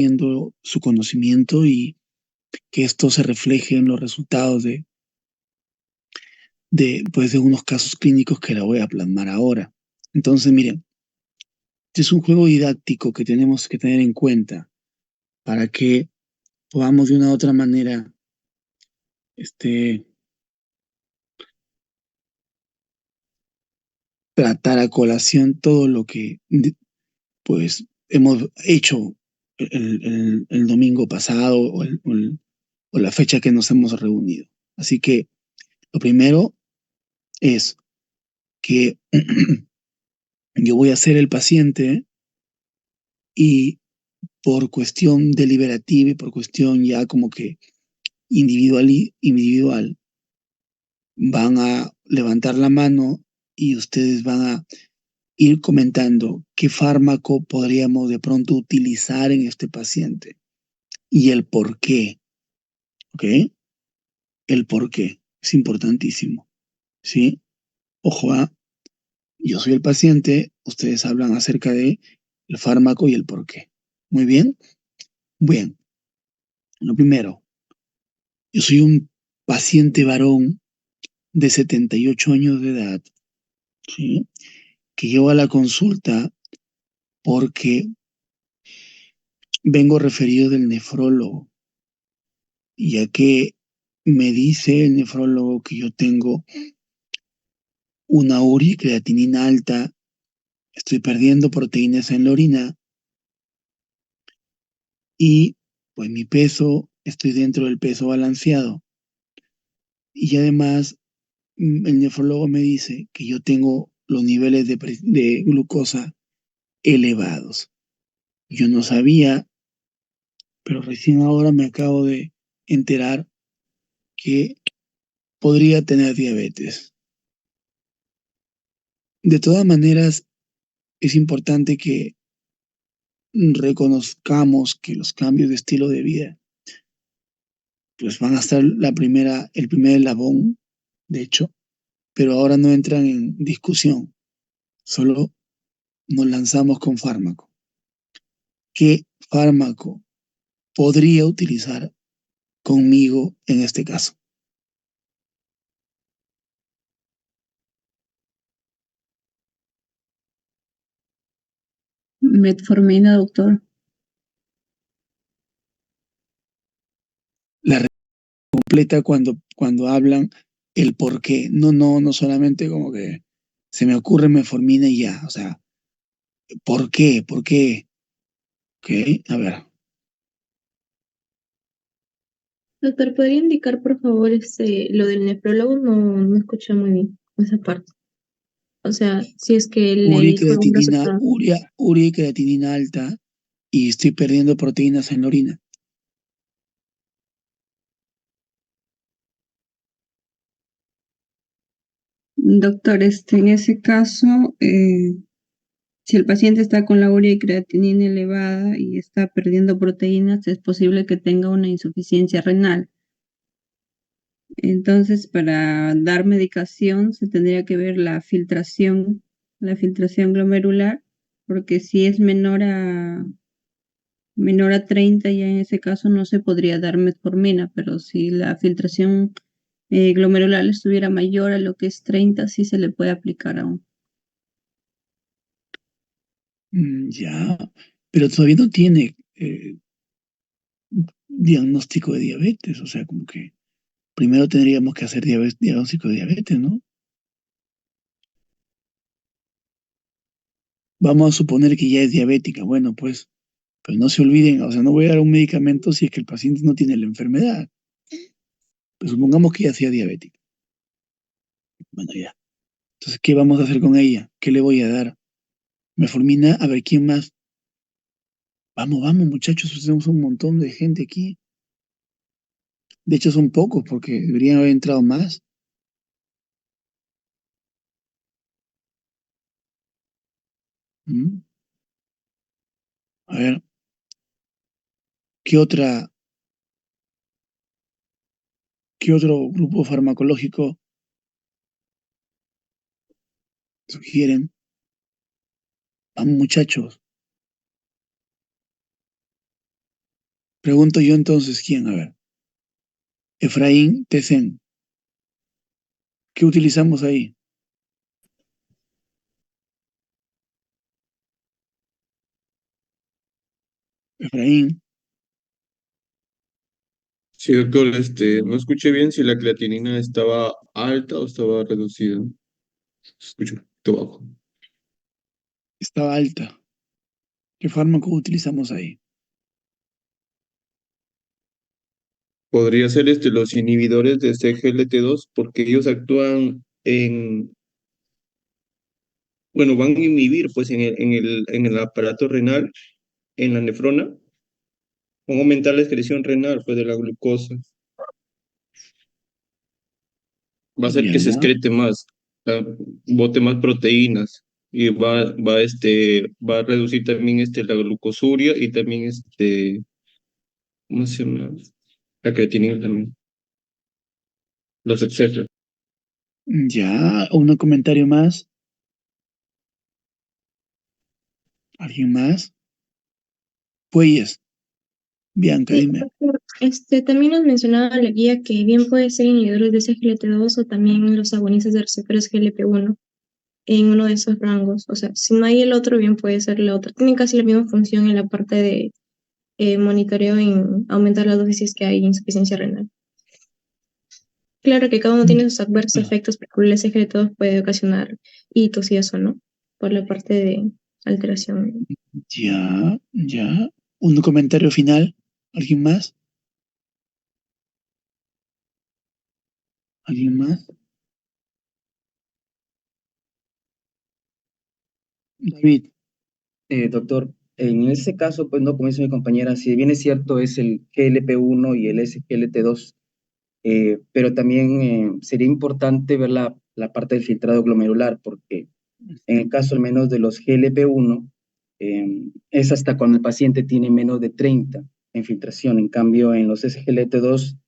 viendo su conocimiento y que esto se refleje en los resultados pues, de unos casos clínicos que la voy a plasmar ahora. Entonces, miren, este es un juego didáctico que tenemos que tener en cuenta para que podamos de una u otra manera este, tratar a colación todo lo que pues hemos hecho el domingo pasado o la fecha que nos hemos reunido. Así que lo primero es que yo voy a ser el paciente y por cuestión deliberativa y por cuestión ya como que individual, van a levantar la mano y ustedes van a ir comentando qué fármaco podríamos de pronto utilizar en este paciente y el por qué, ¿ok? El por qué es importantísimo, ¿sí? Ojo, yo soy el paciente, ustedes hablan acerca de el fármaco y el por qué. Muy bien, bien. Lo primero, yo soy un paciente varón de 78 años de edad, ¿sí? Que llevo a la consulta porque vengo referido del nefrólogo, ya que me dice el nefrólogo que yo tengo una uricreatinina alta, estoy perdiendo proteínas en la orina y pues mi peso, estoy dentro del peso balanceado. Y además el nefrólogo me dice que yo tengo los niveles de glucosa elevados. Yo no sabía, pero recién ahora me acabo de enterar que podría tener diabetes. De todas maneras, es importante que reconozcamos que los cambios de estilo de vida pues van a estar el primer eslabón, de hecho, pero ahora no entran en discusión, solo nos lanzamos con fármaco. ¿Qué fármaco podría utilizar conmigo en este caso? Metformina, doctor. La completa cuando hablan el por qué. No, no, no solamente como que se me ocurre metformina y ya. O sea, ¿por qué? ¿Por qué? Ok, a ver. Doctor, ¿podría indicar, por favor, lo del nefrólogo? No escuché muy bien esa parte. O sea, si es que él le dijo algún Uricreatinina, resultado. urea y creatinina alta y estoy perdiendo proteínas en la orina. Doctor, en ese caso, si el paciente está con la urea y creatinina elevada y está perdiendo proteínas, es posible que tenga una insuficiencia renal. Entonces, para dar medicación se tendría que ver la filtración glomerular, porque si es menor a 30, ya en ese caso no se podría dar metformina, pero si la filtración glomerular estuviera mayor a lo que es 30, sí se le puede aplicar aún. Ya, pero todavía no tiene diagnóstico de diabetes. O sea, como que primero tendríamos que hacer diagnóstico de diabetes, ¿no? Vamos a suponer que ya es diabética. Bueno, pues no se olviden, o sea, no voy a dar un medicamento si es que el paciente no tiene la enfermedad. Pues supongamos que ya sea diabética. Bueno, ya. Entonces, ¿qué vamos a hacer con ella? ¿Qué le voy a dar? Metformina, a ver, ¿quién más? Vamos, vamos, muchachos, tenemos un montón de gente aquí. De hecho, son pocos porque deberían haber entrado más. ¿Mm? A ver, ¿qué otra, qué otro grupo farmacológico sugieren? Vamos, muchachos. Pregunto yo entonces, ¿quién? A ver. Efraín Tecén. ¿Qué utilizamos ahí? Efraín. Sí, doctor, no escuché bien si la creatinina estaba alta o estaba reducida. Escucho un poquito bajo. Estaba alta. ¿Qué fármaco utilizamos ahí? Podría ser los inhibidores de CGLT2 porque ellos actúan bueno, van a inhibir pues en el aparato renal, en la nefrona, van a aumentar la excreción renal pues de la glucosa. Va a hacer Ya, que se excrete más, ah, bote más proteínas y va a reducir también la glucosuria y también ¿cómo se llama? La creatinina también, los etcétera. ya, un comentario más. ¿Alguien más? Pues, Bianca, Sí, dime. doctor. También nos mencionaba la guía que bien puede ser inhibidores de SGLT2 o también los agonistas de receptores GLP-1 en uno de esos rangos. O sea, si no hay el otro, bien puede ser la otra. Tiene casi la misma función en la parte de monitoreo en aumentar la dosis si es que hay insuficiencia renal. Claro que cada uno tiene sus adversos Ah, efectos, pero el SGLT2 puede ocasionar hitos y eso, ¿no? Por la parte de alteración. ya, ya. Un comentario final. ¿Alguien más? ¿Alguien más? David. Doctor, en ese caso, pues no, como dice mi compañera, si bien es cierto, es el GLP-1 y el SGLT2, pero también sería importante ver la parte del filtrado glomerular, porque en el caso al menos de los GLP-1, es hasta cuando el paciente tiene menos de 30 en filtración. En cambio, en los SGLT2,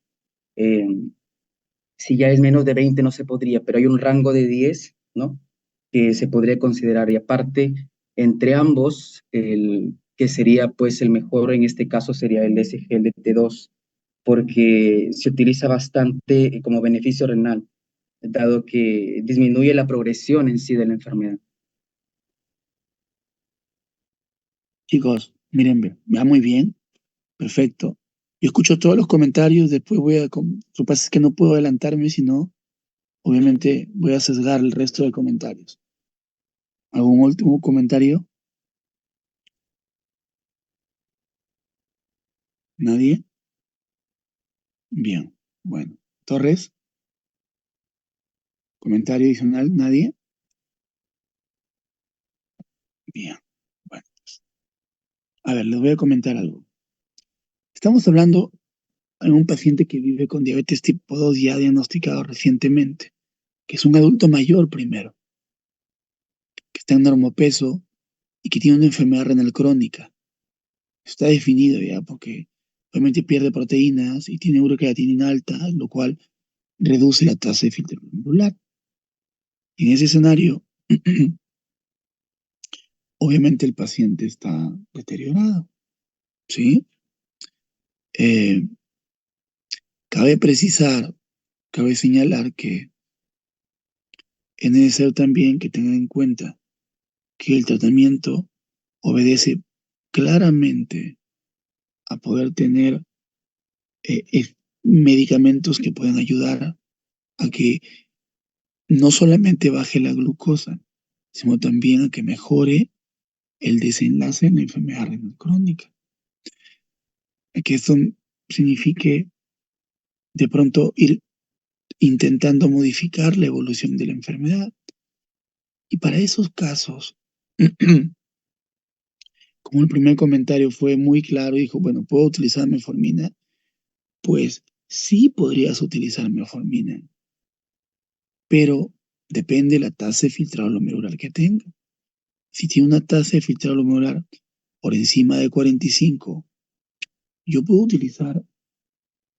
eh, si ya es menos de 20 no se podría, pero hay un rango de 10, ¿no? Que se podría considerar. Y aparte, entre ambos, el que sería pues el mejor en este caso sería el SGLT2, porque se utiliza bastante como beneficio renal, dado que disminuye la progresión en sí de la enfermedad. Chicos, miren, ya muy bien. Perfecto. Yo escucho todos los comentarios, después Lo que pasa es que no puedo adelantarme, sino, obviamente, voy a sesgar el resto de comentarios. ¿Algún último comentario? ¿Nadie? Bien. Bueno. Torres, comentario adicional, ¿nadie? Bien. Bueno, a ver, les voy a comentar algo. Estamos hablando de un paciente que vive con diabetes tipo 2 ya diagnosticado recientemente, que es un adulto mayor primero, que está en normopeso y que tiene una enfermedad renal crónica. Está definido ya porque obviamente pierde proteínas y tiene urocreatinina alta, lo cual reduce la tasa de filtro glomerular. En ese escenario, obviamente el paciente está deteriorado, ¿sí? Eh, cabe precisar, cabe señalar que es necesario también que tengan en cuenta que el tratamiento obedece claramente a poder tener medicamentos que puedan ayudar a que no solamente baje la glucosa, sino también a que mejore el desenlace en la enfermedad renal crónica. A que esto signifique de pronto ir intentando modificar la evolución de la enfermedad. Y para esos casos, como el primer comentario fue muy claro, dijo, bueno, ¿puedo utilizar metformina? Pues sí podrías utilizar metformina, pero depende de la tasa de filtrado glomerular que tenga. Si tiene una tasa de filtrado glomerular por encima de 45, yo puedo utilizar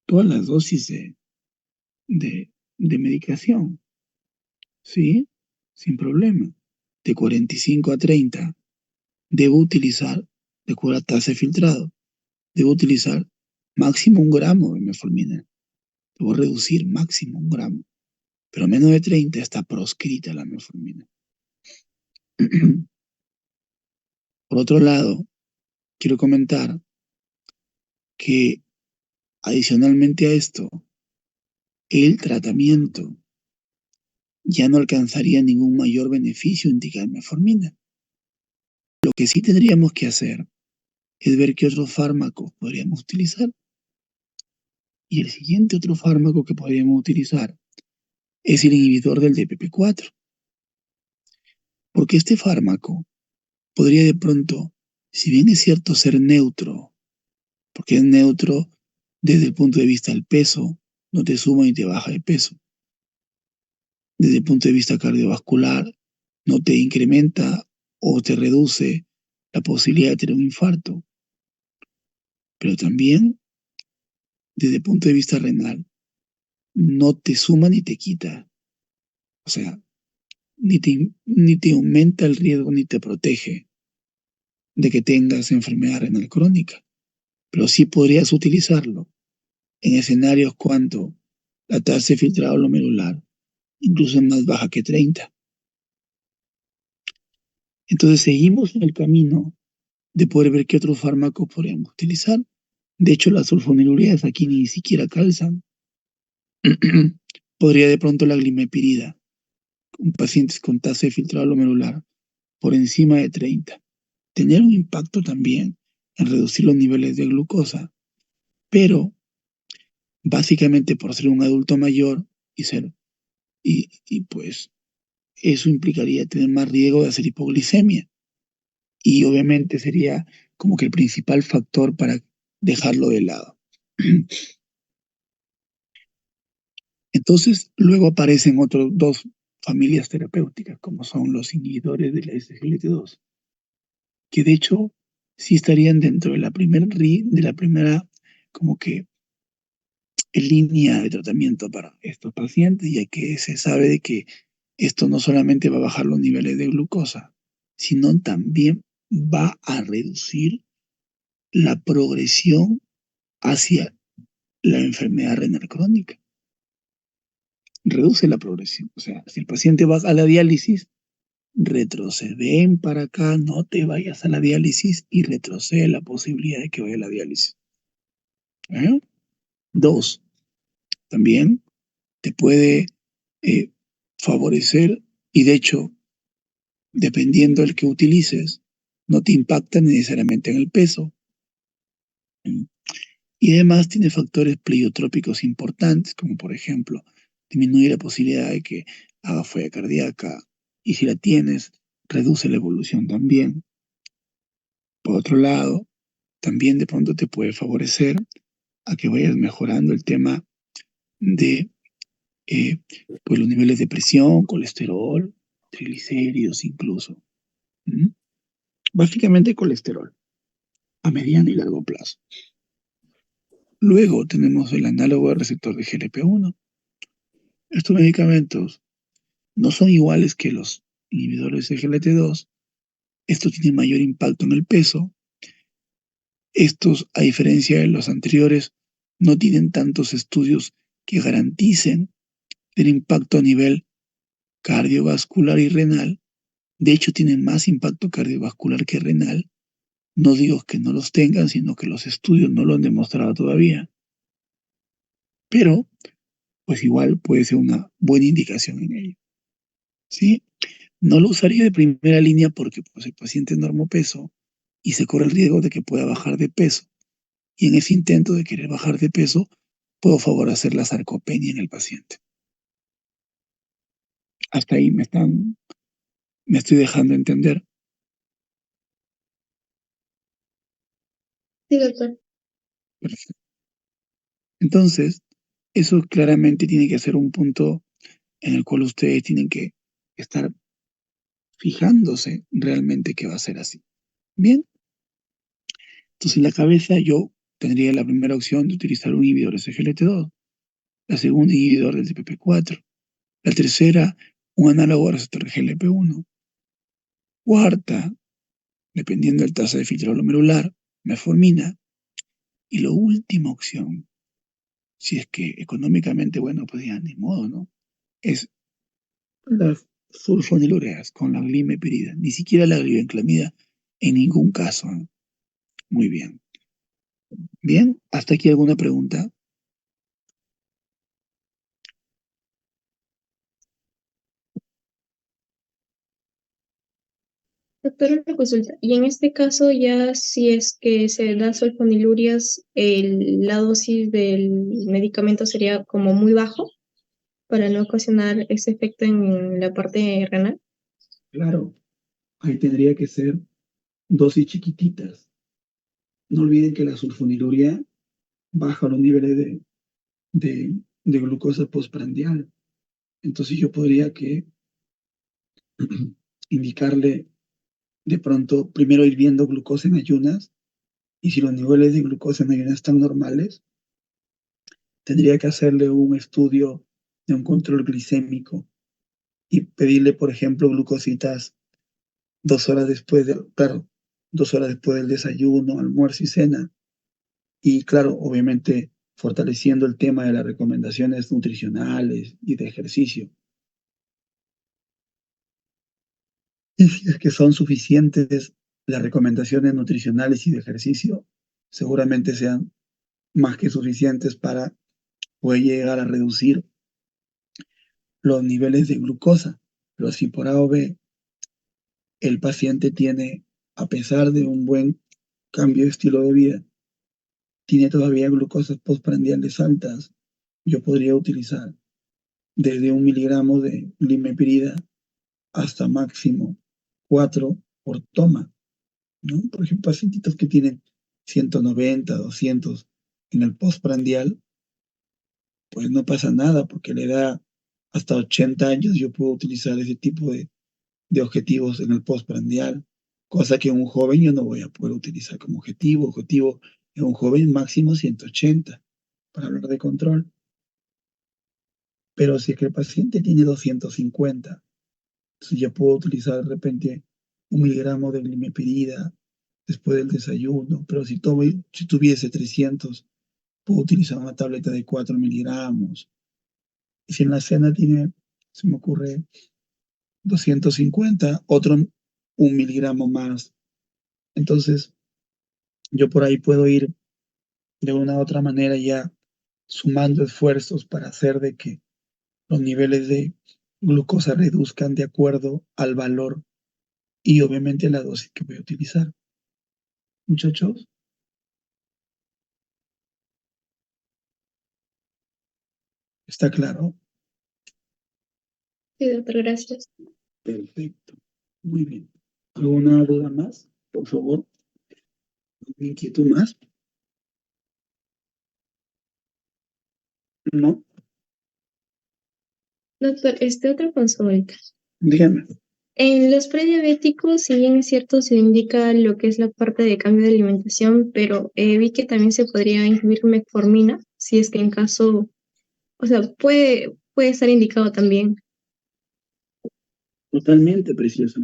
todas las dosis de medicación, ¿sí? Sin problema. De 45 a 30, debo utilizar, de acuerdo a tasa de filtrado, debo utilizar máximo 1 gramo de metformina. Debo reducir máximo 1 gramo, pero menos de 30 está proscrita la metformina. Por otro lado, quiero comentar que adicionalmente a esto, el tratamiento ya no alcanzaría ningún mayor beneficio indicar metformina. Lo que sí tendríamos que hacer es ver qué otros fármacos podríamos utilizar. Y el siguiente otro fármaco que podríamos utilizar es el inhibidor del DPP-4. Porque este fármaco podría de pronto, si bien es cierto ser neutro, porque es neutro desde el punto de vista del peso, no te suma ni te baja de peso. Desde el punto de vista cardiovascular, no te incrementa o te reduce la posibilidad de tener un infarto. Pero también, desde el punto de vista renal, no te suma ni te quita. O sea, ni te aumenta el riesgo ni te protege de que tengas enfermedad renal crónica. Pero sí podrías utilizarlo en escenarios cuando la tasa de filtrado glomerular incluso es más baja que 30. Entonces seguimos en el camino de poder ver qué otros fármacos podríamos utilizar. De hecho, las sulfonilureas aquí ni siquiera calzan. Podría de pronto la glimepirida, un paciente con tasa de filtrado glomerular por encima de 30, tener un impacto también en reducir los niveles de glucosa, pero básicamente por ser un adulto mayor y pues eso implicaría tener más riesgo de hacer hipoglicemia y obviamente sería como que el principal factor para dejarlo de lado. Entonces, luego aparecen otras dos familias terapéuticas, como son los inhibidores de la SGLT2, que de hecho sí estarían dentro de la primera como que línea de tratamiento para estos pacientes, ya que se sabe de que esto no solamente va a bajar los niveles de glucosa, sino también va a reducir la progresión hacia la enfermedad renal crónica. Reduce la progresión. O sea, si el paciente va a la diálisis, retrocede, ven para acá, no te vayas a la diálisis y retrocede la posibilidad de que vaya a la diálisis. ¿Eh? 2, también te puede favorecer y de hecho, dependiendo del que utilices, no te impacta necesariamente en el peso. Y además tiene factores pleiotrópicos importantes, como por ejemplo, disminuye la posibilidad de que haga falla cardíaca y si la tienes, reduce la evolución también. Por otro lado, también de pronto te puede favorecer a que vayas mejorando el tema de pues los niveles de presión, colesterol, triglicéridos incluso. Básicamente colesterol, a mediano y largo plazo. Luego tenemos el análogo del receptor de GLP-1. Estos medicamentos no son iguales que los inhibidores de GLT2. Estos tienen mayor impacto en el peso. Estos, a diferencia de los anteriores, no tienen tantos estudios que garanticen el impacto a nivel cardiovascular y renal. De hecho, tienen más impacto cardiovascular que renal. No digo que no los tengan, sino que los estudios no lo han demostrado todavía. Pero, pues igual puede ser una buena indicación en ello. ¿Sí? No lo usaría de primera línea porque pues, el paciente es normopeso y se corre el riesgo de que pueda bajar de peso. Y en ese intento de querer bajar de peso, puedo favorecer la sarcopenia en el paciente. Hasta ahí me estoy dejando entender. Sí, doctor. Perfecto. Entonces, eso claramente tiene que ser un punto en el cual ustedes tienen que estar fijándose realmente que va a ser así. Bien. Entonces, en la cabeza yo tendría la primera opción de utilizar un inhibidor de SGLT2, la segunda inhibidor del DPP-4, la tercera un análogo al receptor GLP-1, cuarta, dependiendo del tasa de filtrado glomerular, metformina, Y la última opción, si es que económicamente, bueno, pues ya ni modo, ¿no? Es las sulfonilureas con la glimepirida, ni siquiera la glibenclamida, en ningún caso, ¿no? Muy bien. Bien, ¿hasta aquí alguna pregunta? Doctor, una consulta. Y en este caso, ya si es que se da sulfonilurias, la dosis del medicamento sería como muy bajo para no ocasionar ese efecto en la parte renal. Claro, ahí tendría que ser dosis chiquititas. No olviden que la sulfonilurea baja los niveles de glucosa postprandial. Entonces yo podría que indicarle de pronto primero ir viendo glucosa en ayunas y si los niveles de glucosa en ayunas están normales, tendría que hacerle un estudio de un control glicémico y pedirle, por ejemplo, glucositas 2 horas después del, claro, 2 horas después del desayuno, almuerzo y cena. Y claro, obviamente fortaleciendo el tema de las recomendaciones nutricionales y de ejercicio. Y si es que son suficientes las recomendaciones nutricionales y de ejercicio, seguramente sean más que suficientes para poder llegar a reducir los niveles de glucosa. Pero si por A o B el paciente tiene, a pesar de un buen cambio de estilo de vida, tiene todavía glucosas postprandiales altas, yo podría utilizar desde 1 miligramo de glimeprida hasta máximo 4 por toma, ¿no? Por ejemplo, pacientitos que tienen 190, 200 en el postprandial, pues no pasa nada, porque le da hasta 80 años, yo puedo utilizar ese tipo de objetivos en el postprandial, cosa que en un joven yo no voy a poder utilizar como objetivo. Objetivo en un joven máximo 180, para hablar de control. Pero si es que el paciente tiene 250, entonces ya puedo utilizar de repente 1 miligramo de glimeprida después del desayuno, pero si tuviese 300, puedo utilizar una tableta de 4 miligramos. Y si en la cena tiene, se me ocurre, 250, otro 1 miligramo más. Entonces, yo por ahí puedo ir de una u otra manera ya sumando esfuerzos para hacer de que los niveles de glucosa reduzcan de acuerdo al valor y obviamente la dosis que voy a utilizar. Muchachos, ¿está claro? Sí, doctor, gracias. Perfecto. Muy bien. ¿Alguna duda más? Por favor. ¿Alguna inquietud más? ¿No? Doctor, otra consulta. Dígame. En los prediabéticos, si bien es cierto, se indica lo que es la parte de cambio de alimentación, pero vi que también se podría incluir metformina, si es que en caso, o sea, puede estar indicado también. Totalmente preciosa.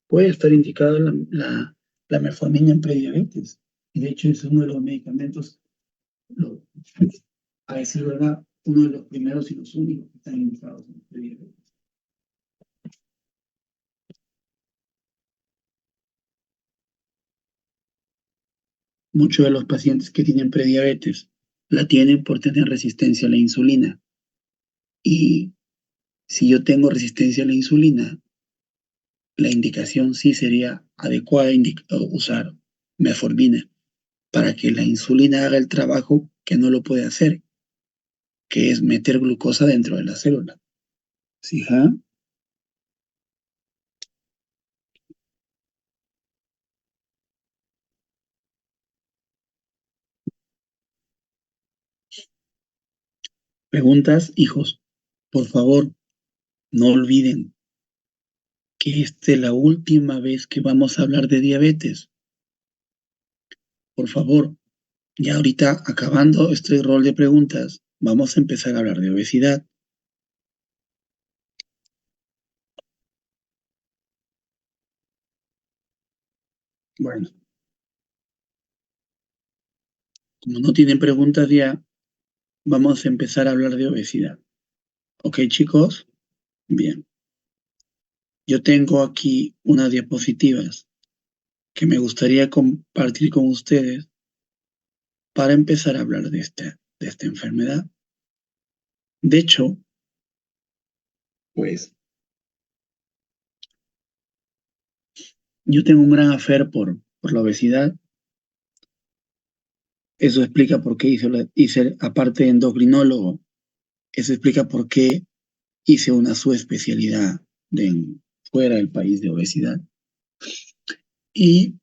Puede estar indicada la metformina en prediabetes. Y de hecho es uno de los medicamentos, lo- a decir verdad, uno de los primeros y los únicos que están indicados en prediabetes. Muchos de los pacientes que tienen prediabetes la tienen por tener resistencia a la insulina. Y si yo tengo resistencia a la insulina, la indicación sí sería adecuada usar metformina para que la insulina haga el trabajo que no lo puede hacer, que es meter glucosa dentro de la célula. ¿Sí, ja? Preguntas, hijos. Por favor, no olviden que esta es la última vez que vamos a hablar de diabetes. Por favor, ya ahorita acabando este rol de preguntas, vamos a empezar a hablar de obesidad. Bueno, Como no tienen preguntas ya, vamos a empezar a hablar de obesidad. ¿Ok, chicos? Bien. Yo tengo aquí unas diapositivas que me gustaría compartir con ustedes para empezar a hablar de esta enfermedad. De hecho, pues, yo tengo un gran afer por la obesidad. Eso explica por qué hice aparte de endocrinólogo, eso explica por qué hice una subespecialidad fuera del país de obesidad. Y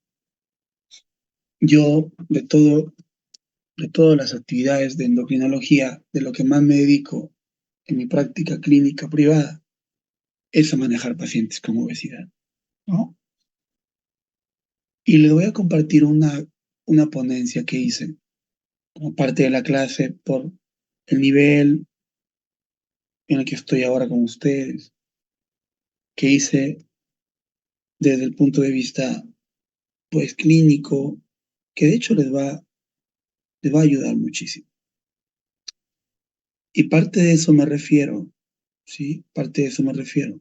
yo, de todas las actividades de endocrinología, de lo que más me dedico en mi práctica clínica privada, es a manejar pacientes con obesidad, ¿no? Y les voy a compartir una ponencia que hice como parte de la clase por el nivel en el que estoy ahora con ustedes, que hice desde el punto de vista, pues, clínico, que de hecho les va a ayudar muchísimo. Y parte de eso me refiero, ¿sí? Parte de eso me refiero.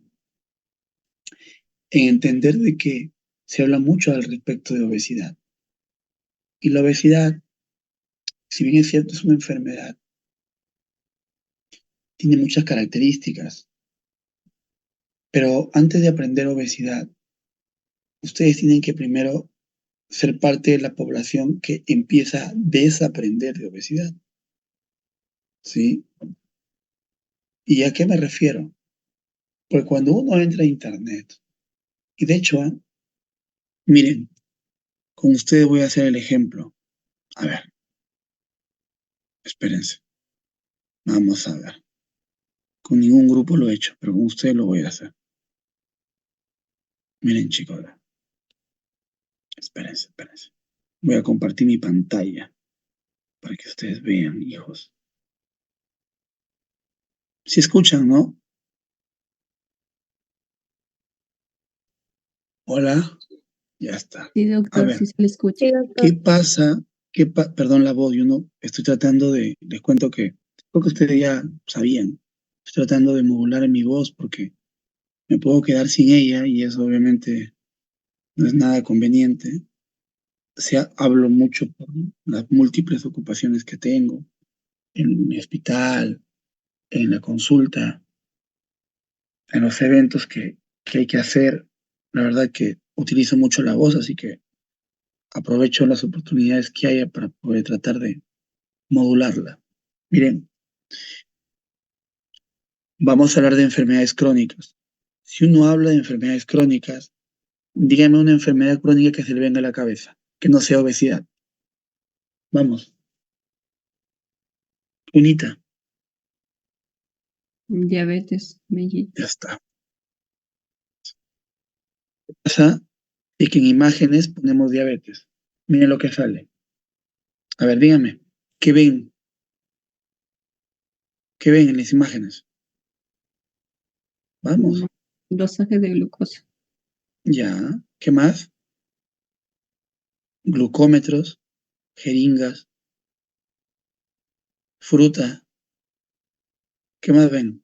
En entender de que se habla mucho al respecto de obesidad. Y la obesidad, si bien es cierto, es una enfermedad, tiene muchas características. Pero antes de aprender obesidad, ustedes tienen que primero ser parte de la población que empieza a desaprender de obesidad, ¿sí? ¿Y a qué me refiero? Pues cuando uno entra a internet, y de hecho, miren, con ustedes voy a hacer el ejemplo. A ver, espérense, vamos a ver. Con ningún grupo lo he hecho, pero con ustedes lo voy a hacer. Miren, chicos, espérense. Voy a compartir mi pantalla para que ustedes vean, hijos. Si escuchan, ¿no? Hola, ya está. Sí, A doctor, sí ver, se le escucha. Sí, doctor. ¿qué pasa? Perdón la voz, yo no estoy tratando les cuento que, creo que ustedes ya sabían, estoy tratando de modular en mi voz porque me puedo quedar sin ella y eso obviamente no es nada conveniente. O sea, hablo mucho por las múltiples ocupaciones que tengo en mi hospital, en la consulta, en los eventos que hay que hacer. La verdad que utilizo mucho la voz, así que aprovecho las oportunidades que haya para poder tratar de modularla. Miren, vamos a hablar de enfermedades crónicas. Si uno habla de enfermedades crónicas, dígame una enfermedad crónica que se le venga a la cabeza, que no sea obesidad. Vamos, unita, Diabetes mellitus. ya está. Pasa y que en imágenes ponemos diabetes. Miren lo que sale. A ver, dígame, ¿qué ven? ¿Qué ven en las imágenes? Vamos, Dosaje de glucosa. ya. ¿Qué más? Glucómetros, jeringas, fruta. ¿Qué más ven?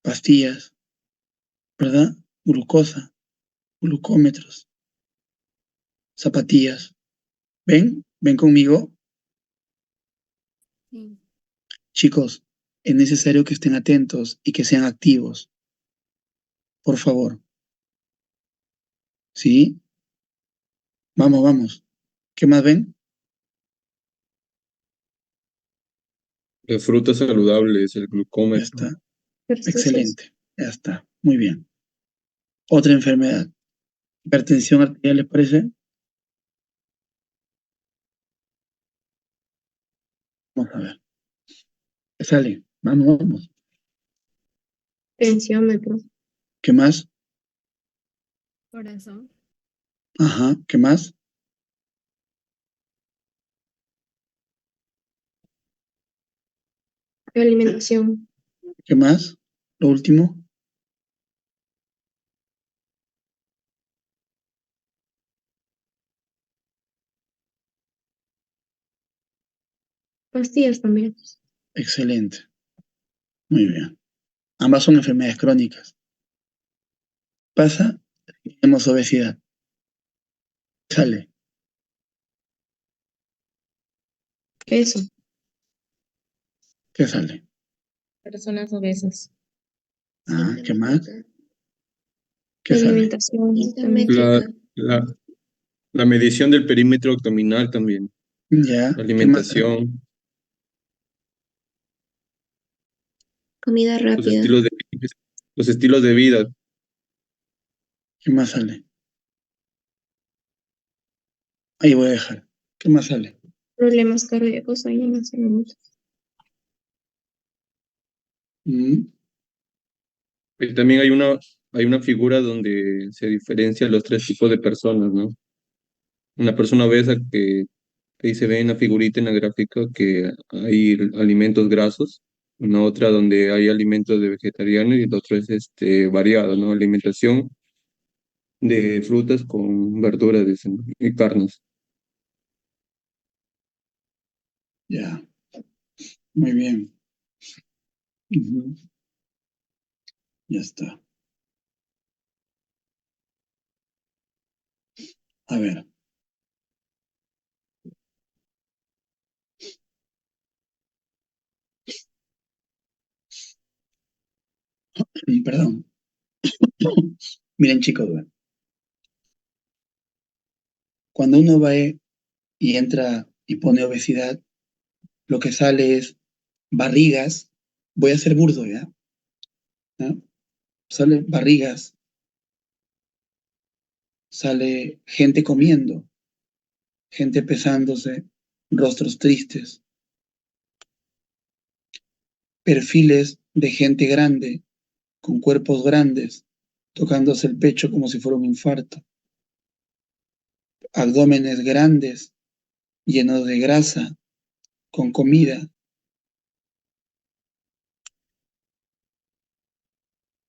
Pastillas, ¿verdad? Glucosa, glucómetros, zapatillas. ¿Ven? ¿Ven conmigo? Sí. Chicos, es necesario que estén atentos y que sean activos. Por favor. ¿Sí? Vamos. ¿Qué más ven? De frutas saludables, el Ya glucómetro. está. Ejercicios. Excelente. Ya está. Muy bien. Otra enfermedad. Hipertensión arterial, ¿les parece? Vamos a ver. ¿Qué sale? Vamos. Tensiómetro. ¿Qué más? Corazón. Ajá. ¿Qué más? Alimentación. ¿Qué más? Lo último. Pastillas también. Excelente. Muy bien. Ambas son enfermedades crónicas. Pasa, tenemos obesidad. Sale. Eso. ¿Qué sale? Personas obesas. Ah, ¿qué más? Y ¿Qué sale? alimentación también. La, la medición del perímetro abdominal también, Ya. la ¿Qué más sale? alimentación, Comida los rápida. los estilos de vida, ¿Qué más sale? Ahí voy a dejar. ¿Qué más sale? Problemas cardíacos hay en las salud. Mm, y también hay una figura donde se diferencian los tres tipos de personas, ¿no? Una persona obesa que ahí se ve en la figurita, en la gráfica, que hay alimentos grasos, una otra donde hay alimentos de vegetariano y el otro es variado, ¿no? Alimentación de frutas con verduras, dicen, ¿no? Y carnes. ya. Muy bien. Ujú, ya está. A ver. Perdón. Miren, chicos, vean, cuando uno va y entra y pone obesidad, lo que sale es barrigas. Voy a ser burdo, ¿ya? ¿Ya? Sale barrigas, sale gente comiendo, gente pesándose, rostros tristes, perfiles de gente grande, con cuerpos grandes, tocándose el pecho como si fuera un infarto, abdómenes grandes, llenos de grasa, con comida,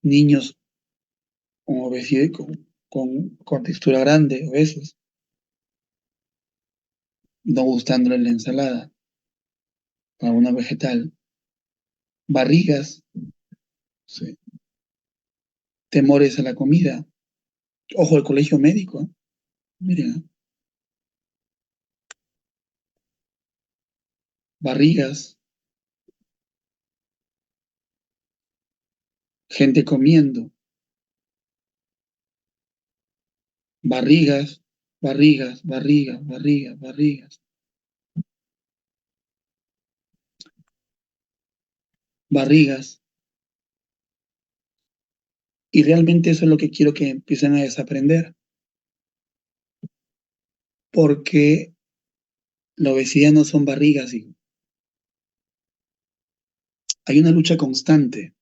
niños con obesidad, con textura grande, obesos, no gustándole la ensalada, alguna vegetal, barrigas, sí, temores a la comida. Ojo, el colegio médico, ¿eh? Miren, barrigas, gente comiendo, barrigas, barrigas, barrigas, barrigas, barrigas, barrigas. Y realmente eso es lo que quiero que empiecen a desaprender, porque la obesidad no son barrigas, hijo. Hay una lucha constante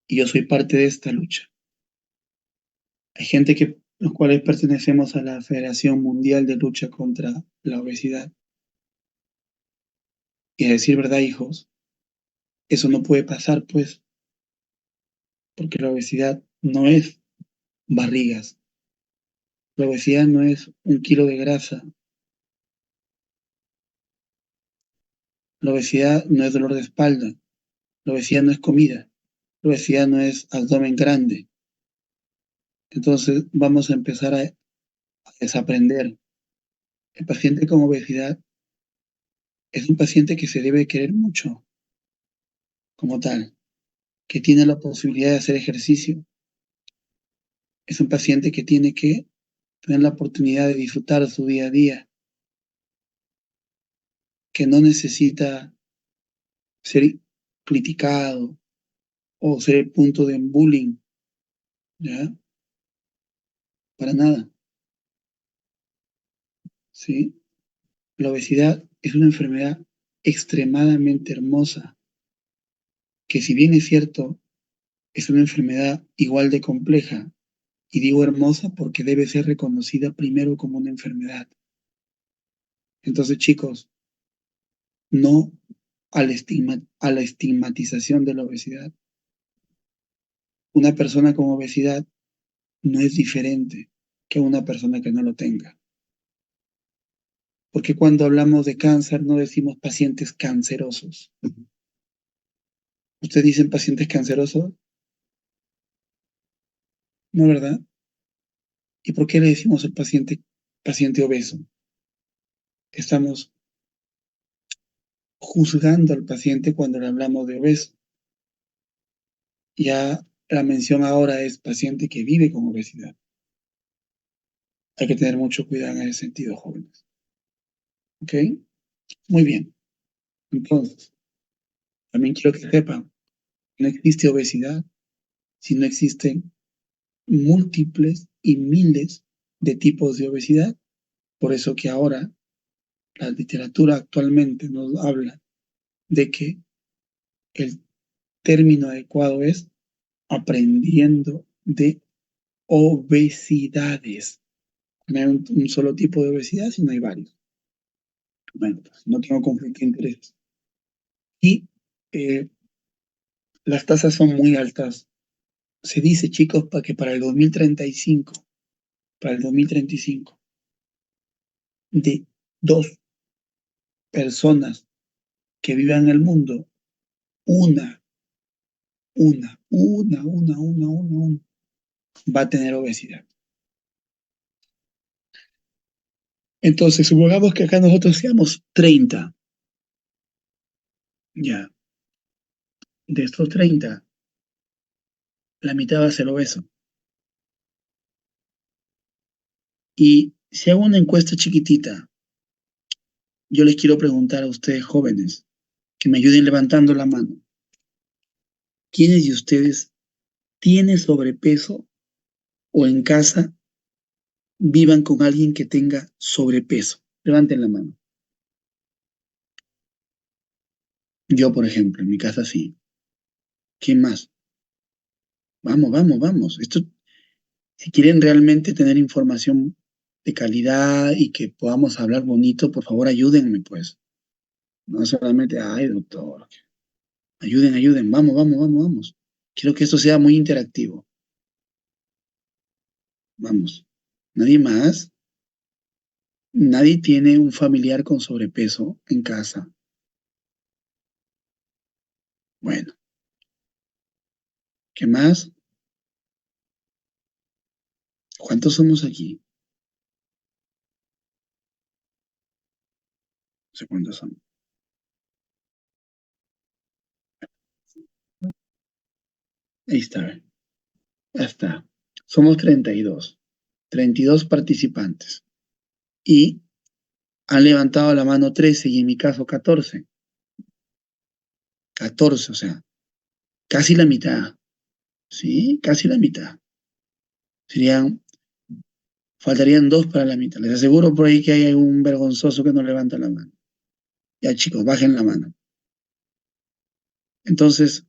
y yo soy parte de esta lucha. Hay gente los cuales pertenecemos a la Federación Mundial de Lucha contra la Obesidad. Y a decir verdad, hijos, eso no puede pasar, pues, porque la obesidad no es barrigas, la obesidad no es 1 kilo de grasa, la obesidad no es dolor de espalda, la obesidad no es comida, la obesidad no es abdomen grande. Entonces vamos a empezar a desaprender. El paciente con obesidad es un paciente que se debe querer mucho como tal, que tiene la posibilidad de hacer ejercicio. Es un paciente que tiene que tener la oportunidad de disfrutar su día a día, que no necesita ser criticado o ser el punto de bullying, ¿ya? Para nada, ¿sí? La obesidad es una enfermedad extremadamente hermosa, que si bien es cierto, es una enfermedad igual de compleja, y digo hermosa porque debe ser reconocida primero como una enfermedad. Entonces, chicos, no a la estigmatización de la obesidad. Una persona con obesidad no es diferente que una persona que no lo tenga. Porque cuando hablamos de cáncer no decimos pacientes cancerosos. ¿Ustedes dicen pacientes cancerosos? ¿No, verdad? ¿Y por qué le decimos el paciente obeso? Estamos juzgando al paciente cuando le hablamos de obeso. Ya la mención ahora es paciente que vive con obesidad. Hay que tener mucho cuidado en ese sentido, jóvenes. ¿Ok? Muy bien. Entonces, también quiero que sepan, no existe obesidad si no existen múltiples y miles de tipos de obesidad. Por eso que ahora la literatura actualmente nos habla de que el término adecuado es aprendiendo de obesidades. No hay un solo tipo de obesidad, sino hay varios. Bueno, pues no tengo conflicto de intereses. Y las tasas son muy altas. Se dice, chicos, que para el 2035, de 2 personas que vivan en el mundo, una va a tener obesidad. Entonces, supongamos que acá nosotros seamos 30. Ya. De estos 30, la mitad va a ser obeso. Y si hago una encuesta chiquitita, yo les quiero preguntar a ustedes jóvenes, que me ayuden levantando la mano. ¿Quiénes de ustedes tienen sobrepeso o en casa vivan con alguien que tenga sobrepeso? Levanten la mano. Yo, por ejemplo, en mi casa sí. ¿Quién más? Vamos. Si quieren realmente tener información de calidad y que podamos hablar bonito, por favor ayúdenme, pues. No solamente, ay, doctor. Ayuden. Vamos. Quiero que esto sea muy interactivo. Vamos. ¿Nadie más? ¿Nadie tiene un familiar con sobrepeso en casa? Bueno. ¿Qué más? ¿Cuántos somos aquí? No sé cuántos son. Ahí está. Ya está. Somos 32. 32 participantes. Y han levantado la mano 13 y en mi caso 14. 14, o sea, casi la mitad. ¿Sí? Casi la mitad. Faltarían 2 para la mitad. Les aseguro por ahí que hay un vergonzoso que no levanta la mano. Ya, chicos, bajen la mano. Entonces,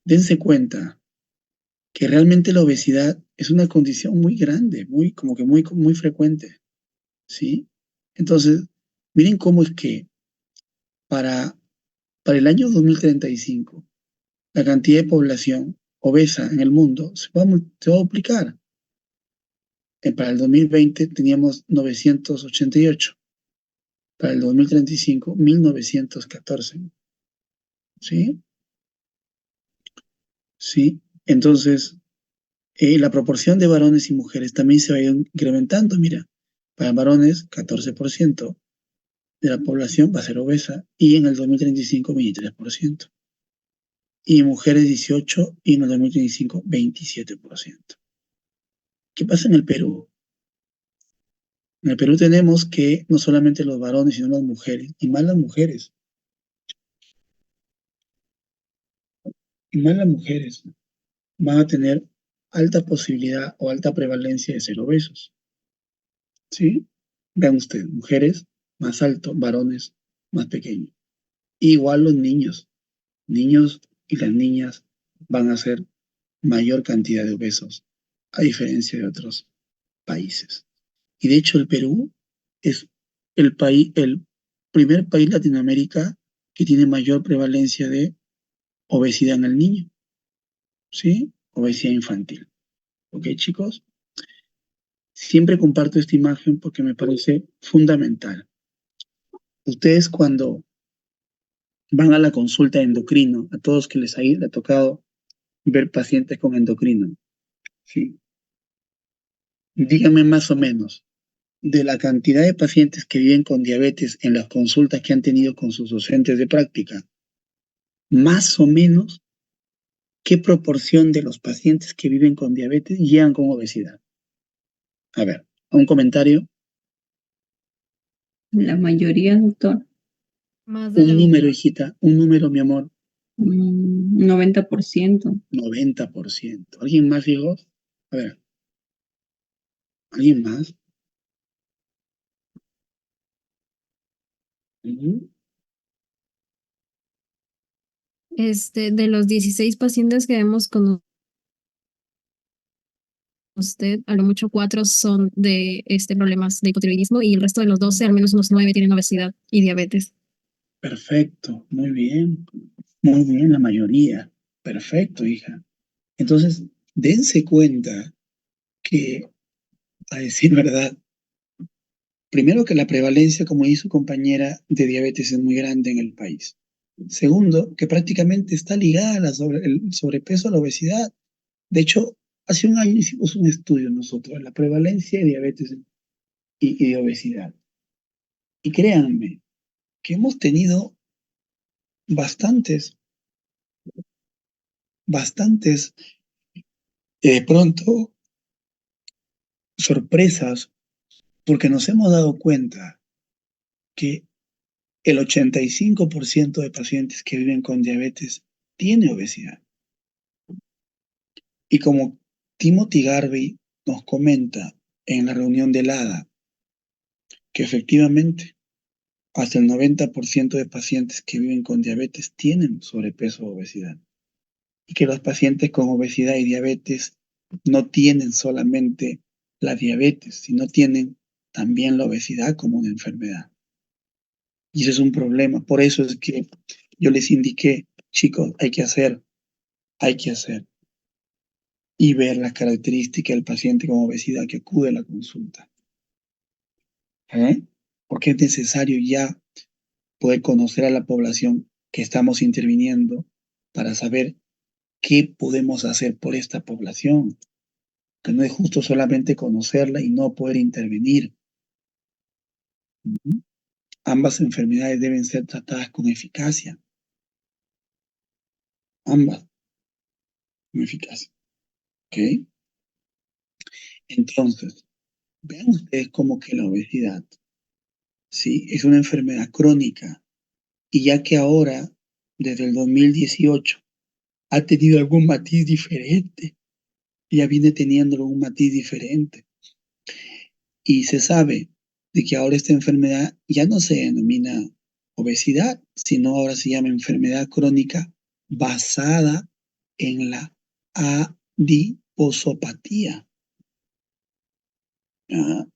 dense cuenta que realmente la obesidad es una condición muy grande, muy frecuente, ¿sí? Entonces, miren cómo es que para, para el año 2035, la cantidad de población obesa en el mundo se va a duplicar. Para el 2020 teníamos 988, para el 2035, 1914, ¿sí? ¿Sí? Entonces, la proporción de varones y mujeres también se va a ir incrementando. Mira, para varones, 14% de la población va a ser obesa y en el 2035, 23%. Y mujeres, 18%, y en el 2035, 27%. ¿Qué pasa en el Perú? En el Perú tenemos que no solamente los varones, sino las mujeres, y más las mujeres, van a tener alta posibilidad o alta prevalencia de ser obesos. ¿Sí? Vean ustedes, mujeres más alto, varones más pequeños. Igual los niños. Niños y las niñas van a ser mayor cantidad de obesos, a diferencia de otros países. Y de hecho el Perú es el primer país de Latinoamérica que tiene mayor prevalencia de obesidad en el niño. ¿Sí? Obesidad infantil. ¿Ok, chicos? Siempre comparto esta imagen porque me parece fundamental. Ustedes cuando van a la consulta de endocrino, a todos que les ha tocado ver pacientes con endocrino, ¿sí? Díganme más o menos, de la cantidad de pacientes que viven con diabetes en las consultas que han tenido con sus docentes de práctica, más o menos, ¿qué proporción de los pacientes que viven con diabetes llegan con obesidad? A ver, un comentario, La mayoría, doctor, Más de la un mitad. número, hijita, un número, mi amor, 90%. 90%. ¿Alguien más, hijos? A ver, ¿alguien más? Ujú. De los 16 pacientes que vemos con usted, a lo mucho 4 son de problemas de hipotiroidismo y el resto de los 12, al menos unos 9 tienen obesidad y diabetes. Perfecto, muy bien, la mayoría. Perfecto, hija. Entonces, dense cuenta que, a decir verdad, primero que la prevalencia, como dice su compañera, de diabetes es muy grande en el país. Segundo, que prácticamente está ligada el sobrepeso a la obesidad. De hecho, hace un año hicimos un estudio nosotros, la prevalencia de diabetes y de obesidad. Y créanme que hemos tenido bastantes, bastantes, de pronto, sorpresas, porque nos hemos dado cuenta que el 85% de pacientes que viven con diabetes tiene obesidad. Y como Timothy Garvey nos comenta en la reunión del ADA, que efectivamente hasta el 90% de pacientes que viven con diabetes tienen sobrepeso o obesidad. Y que los pacientes con obesidad y diabetes no tienen solamente la diabetes, sino tienen también la obesidad como una enfermedad. Y ese es un problema. Por eso es que yo les indiqué, chicos, hay que hacer y ver las características del paciente con obesidad que acude a la consulta. ¿Eh? Porque es necesario ya poder conocer a la población que estamos interviniendo para saber qué podemos hacer por esta población. Que no es justo solamente conocerla y no poder intervenir. ¿Mm? Ambas enfermedades deben ser tratadas con eficacia. Ambas con eficacia. ¿Ok? Entonces, vean ustedes cómo que la obesidad, ¿sí? Es una enfermedad crónica. Y ya que ahora, desde el 2018, ha tenido algún matiz diferente, ya viene teniendo un matiz diferente. Y se sabe de que ahora esta enfermedad ya no se denomina obesidad, sino ahora se llama enfermedad crónica basada en la adiposopatía. ¿Ah?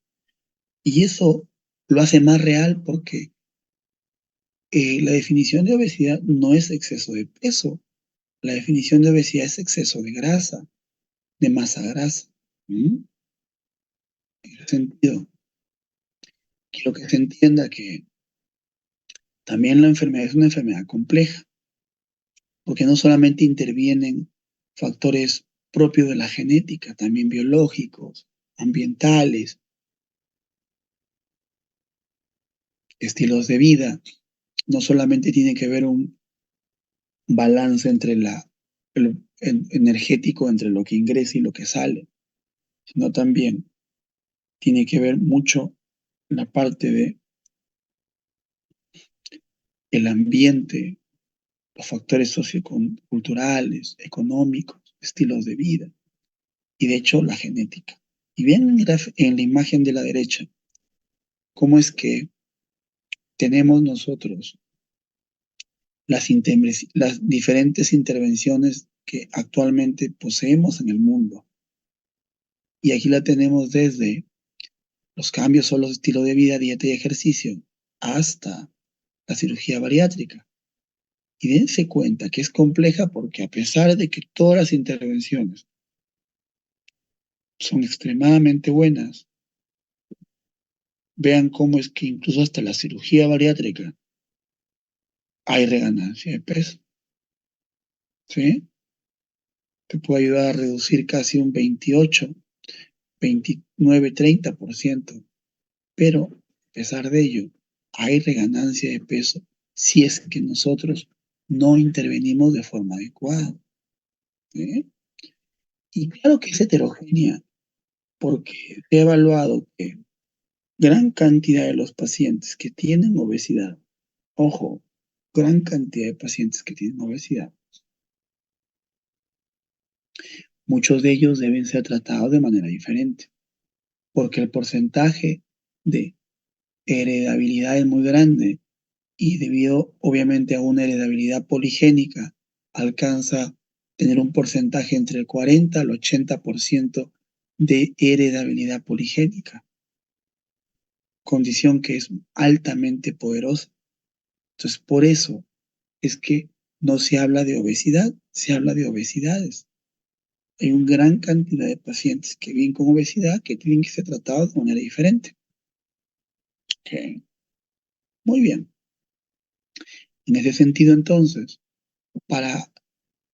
Y eso lo hace más real porque la definición de obesidad no es exceso de peso, la definición de obesidad es exceso de grasa, de masa grasa. ¿Mm? En ese sentido, quiero que se entienda que también la enfermedad es una enfermedad compleja, porque no solamente intervienen factores propios de la genética, también biológicos, ambientales, estilos de vida. No solamente tiene que ver un balance entre el energético entre lo que ingresa y lo que sale, sino también tiene que ver mucho la parte de el ambiente, los factores socioculturales, económicos, estilos de vida y de hecho la genética. Y ven en la imagen de la derecha cómo es que tenemos nosotros las diferentes intervenciones que actualmente poseemos en el mundo. Y aquí la tenemos desde los cambios solo de estilo de vida, dieta y ejercicio, hasta la cirugía bariátrica. Y dense cuenta que es compleja porque a pesar de que todas las intervenciones son extremadamente buenas, vean cómo es que incluso hasta la cirugía bariátrica hay reganancia de peso, ¿sí? Te puede ayudar a reducir casi un 28, 29, 30%, pero a pesar de ello, hay reganancia de peso si es que nosotros no intervenimos de forma adecuada, ¿sí? Y claro que es heterogénea, porque he evaluado que gran cantidad de los pacientes que tienen obesidad, ojo, gran cantidad de pacientes que tienen obesidad, muchos de ellos deben ser tratados de manera diferente, porque el porcentaje de heredabilidad es muy grande y debido obviamente a una heredabilidad poligénica alcanza tener un porcentaje entre el 40 al 80% de heredabilidad poligénica, condición que es altamente poderosa. Entonces, por eso es que no se habla de obesidad, se habla de obesidades. Hay una gran cantidad de pacientes que viven con obesidad que tienen que ser tratados de manera diferente. Okay. Muy bien. En ese sentido, entonces, para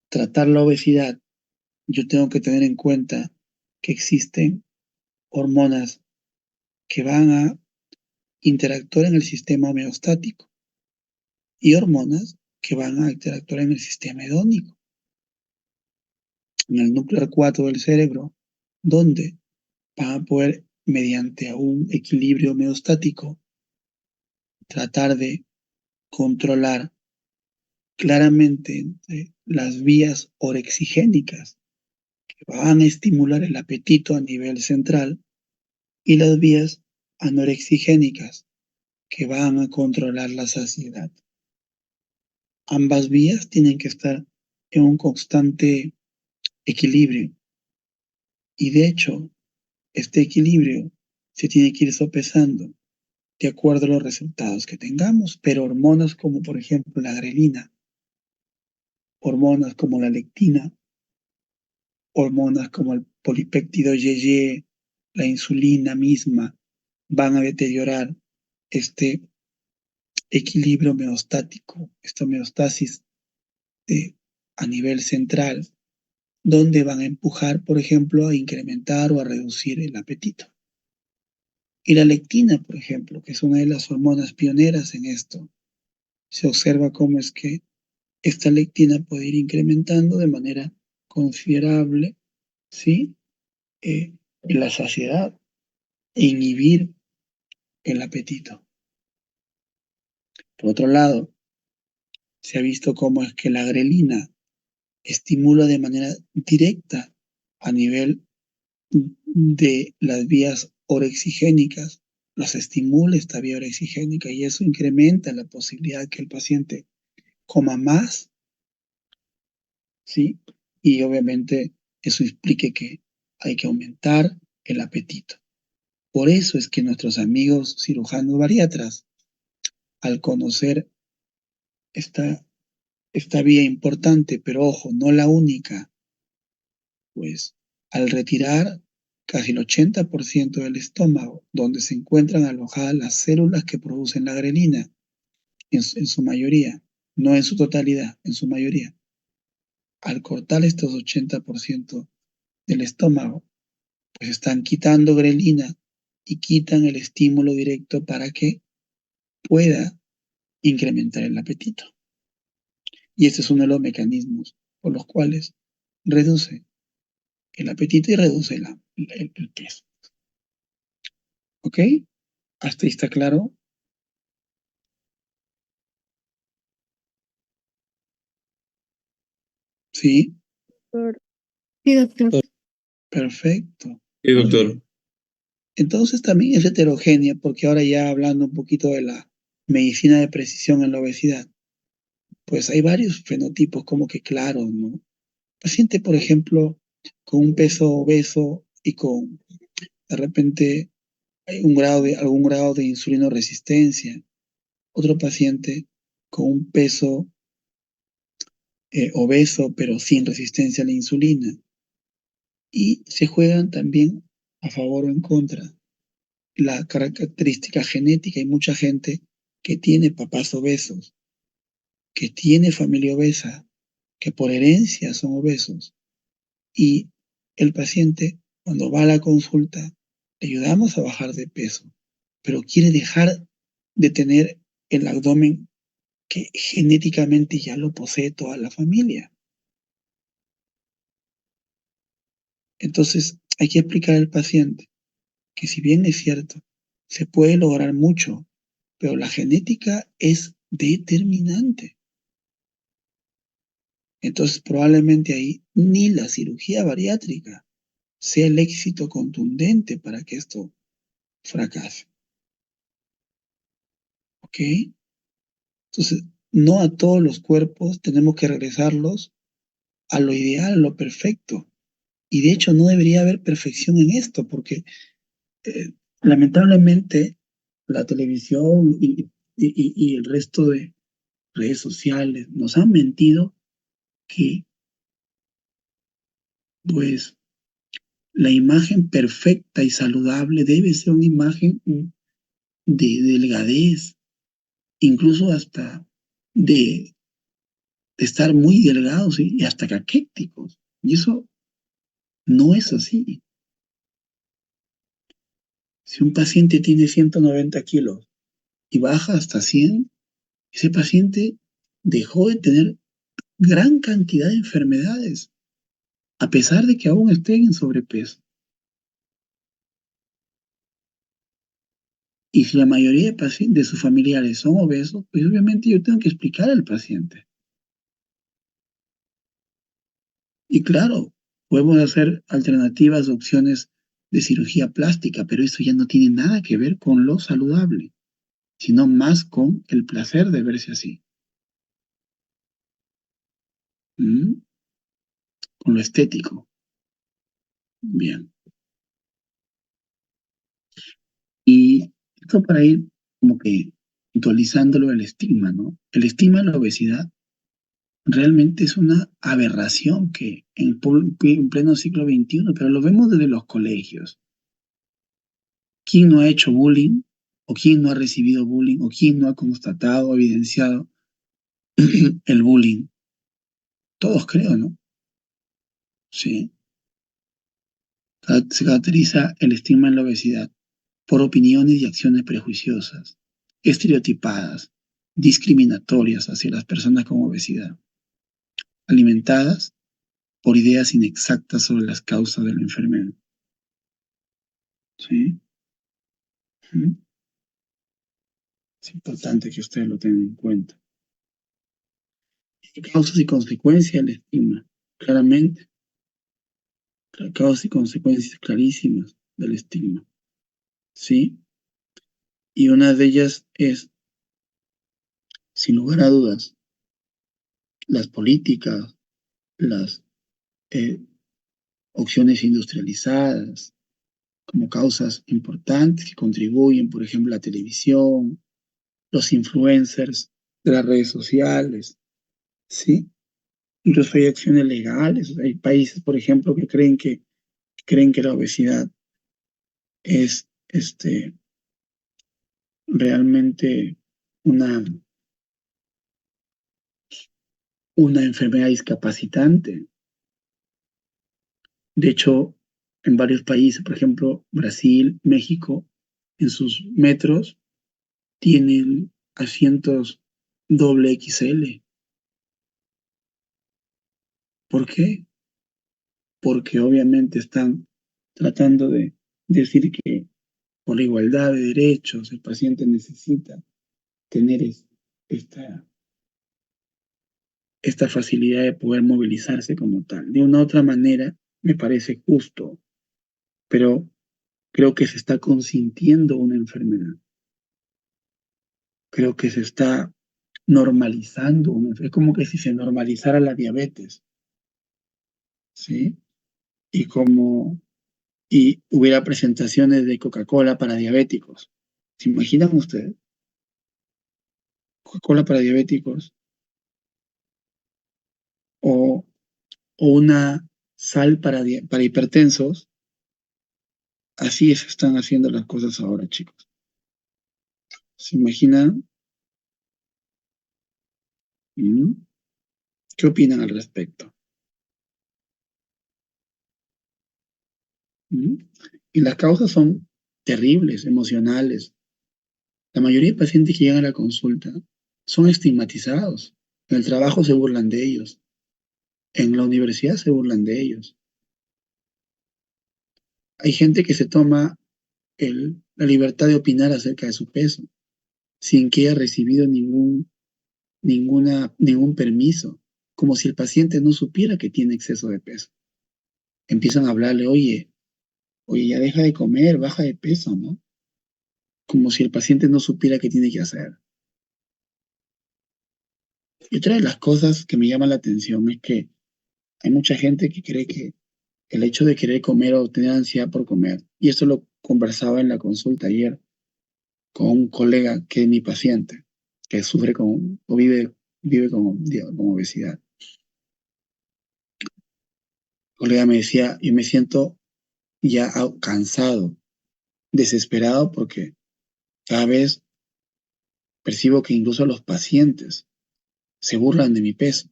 tratar la obesidad, yo tengo que tener en cuenta que existen hormonas que van a interactuar en el sistema homeostático y hormonas que van a interactuar en el sistema hedónico, en el núcleo 4 del cerebro, donde van a poder, mediante un equilibrio homeostático, tratar de controlar claramente entre las vías orexigénicas que van a estimular el apetito a nivel central y las vías anorexigénicas que van a controlar la saciedad. Ambas vías tienen que estar en un constante equilibrio y de hecho este equilibrio se tiene que ir sopesando de acuerdo a los resultados que tengamos, pero hormonas como por ejemplo la grelina, hormonas como la lectina, hormonas como el polipéptido YY, la insulina misma, van a deteriorar este equilibrio homeostático, esta homeostasis a nivel central, donde van a empujar, por ejemplo, a incrementar o a reducir el apetito. Y la lectina, por ejemplo, que es una de las hormonas pioneras en esto, se observa cómo es que esta lectina puede ir incrementando de manera considerable, ¿sí? La saciedad e inhibir el apetito. Por otro lado, se ha visto cómo es que la grelina estimula de manera directa a nivel de las vías orexigénicas, las estimula esta vía orexigénica y eso incrementa la posibilidad que el paciente coma más, ¿sí? Y obviamente eso implique que hay que aumentar el apetito. Por eso es que nuestros amigos cirujanos bariatras, al conocer esta vía importante, pero ojo, no la única, pues al retirar casi el 80% del estómago, donde se encuentran alojadas las células que producen la grelina, en su mayoría, no en su totalidad, en su mayoría. Al cortar estos 80% del estómago, pues están quitando grelina y quitan el estímulo directo para que pueda incrementar el apetito. Y este es uno de los mecanismos por los cuales reduce el apetito y reduce el peso. ¿Ok? ¿Hasta ahí está claro? Sí, Sí, doctor. perfecto. Sí, doctor. Entonces también es heterogénea porque ahora ya hablando un poquito de la medicina de precisión en la obesidad, pues hay varios fenotipos como que claros, ¿no? Paciente, por ejemplo, con un peso obeso y con de repente hay algún grado de insulinoresistencia. Otro paciente con un peso obeso pero sin resistencia a la insulina. Y se juegan también a favor o en contra la característica genética. Hay mucha gente que tiene papás obesos, que tiene familia obesa, que por herencia son obesos. Y el paciente, cuando va a la consulta, le ayudamos a bajar de peso, pero quiere dejar de tener el abdomen que genéticamente ya lo posee toda la familia. Entonces, hay que explicar al paciente que si bien es cierto, se puede lograr mucho, pero la genética es determinante. Entonces, probablemente ahí ni la cirugía bariátrica sea el éxito contundente para que esto fracase. ¿Ok? Entonces, no a todos los cuerpos tenemos que regresarlos a lo ideal, a lo perfecto. Y de hecho no debería haber perfección en esto, porque lamentablemente la televisión y el resto de redes sociales nos han mentido que pues la imagen perfecta y saludable debe ser una imagen de delgadez, incluso hasta de estar muy delgados y hasta caquéticos. Y eso no es así. Si un paciente tiene 190 kilos y baja hasta 100, ese paciente dejó de tener gran cantidad de enfermedades, a pesar de que aún estén en sobrepeso. Y si la mayoría de sus familiares son obesos, pues obviamente yo tengo que explicar al paciente. Y claro, podemos hacer alternativas, opciones de cirugía plástica, pero eso ya no tiene nada que ver con lo saludable, sino más con el placer de verse así. ¿Mm? Con lo estético. Bien. Y esto para ir como que puntualizándolo el estigma, ¿no? El estigma de la obesidad realmente es una aberración que en pleno siglo XXI, pero lo vemos desde los colegios. ¿Quién no ha hecho bullying? ¿O quién no ha recibido bullying? ¿O quién no ha constatado, evidenciado el bullying? Todos creo, ¿no? Sí. Se caracteriza el estigma en la obesidad por opiniones y acciones prejuiciosas, estereotipadas, discriminatorias hacia las personas con obesidad, alimentadas por ideas inexactas sobre las causas de la enfermedad. ¿Sí? Es importante que ustedes lo tengan en cuenta. Y causas y consecuencias del estigma, claramente. Causas y consecuencias clarísimas del estigma. ¿Sí? Y una de ellas es, sin lugar a dudas, las políticas, las opciones industrializadas, como causas importantes que contribuyen, por ejemplo, la televisión, los influencers de las redes sociales, ¿sí? Incluso hay acciones legales, hay países, por ejemplo, que creen que la obesidad es realmente una, una enfermedad discapacitante. De hecho, en varios países, por ejemplo, Brasil, México, en sus metros tienen asientos doble XL. ¿Por qué? Porque obviamente están tratando de decir que por la igualdad de derechos el paciente necesita tener esta, esta facilidad de poder movilizarse como tal. De una u otra manera, me parece justo, pero creo que se está consintiendo una enfermedad. Creo que se está normalizando una enfermedad. Es como que si se normalizara la diabetes, ¿sí? Y hubiera presentaciones de Coca-Cola para diabéticos. ¿Se imaginan ustedes? Coca-Cola para diabéticos o, o una sal para hipertensos Así se están haciendo las cosas ahora, chicos. ¿Se imaginan? ¿Mm? ¿Qué opinan al respecto? ¿Mm? Y las causas son terribles, emocionales. La mayoría de pacientes que llegan a la consulta son estigmatizados. En el trabajo se burlan de ellos. En la universidad se burlan de ellos. Hay gente que se toma la libertad de opinar acerca de su peso sin que haya recibido ningún permiso, como si el paciente no supiera que tiene exceso de peso. Empiezan a hablarle, oye, ya deja de comer, baja de peso, ¿no? Como si el paciente no supiera qué tiene que hacer. Y otra de las cosas que me llama la atención es que hay mucha gente que cree que el hecho de querer comer o tener ansiedad por comer, y esto lo conversaba en la consulta ayer con un colega que es mi paciente, que sufre o vive con obesidad. El colega me decía, yo me siento ya cansado, desesperado, porque cada vez percibo que incluso los pacientes se burlan de mi peso.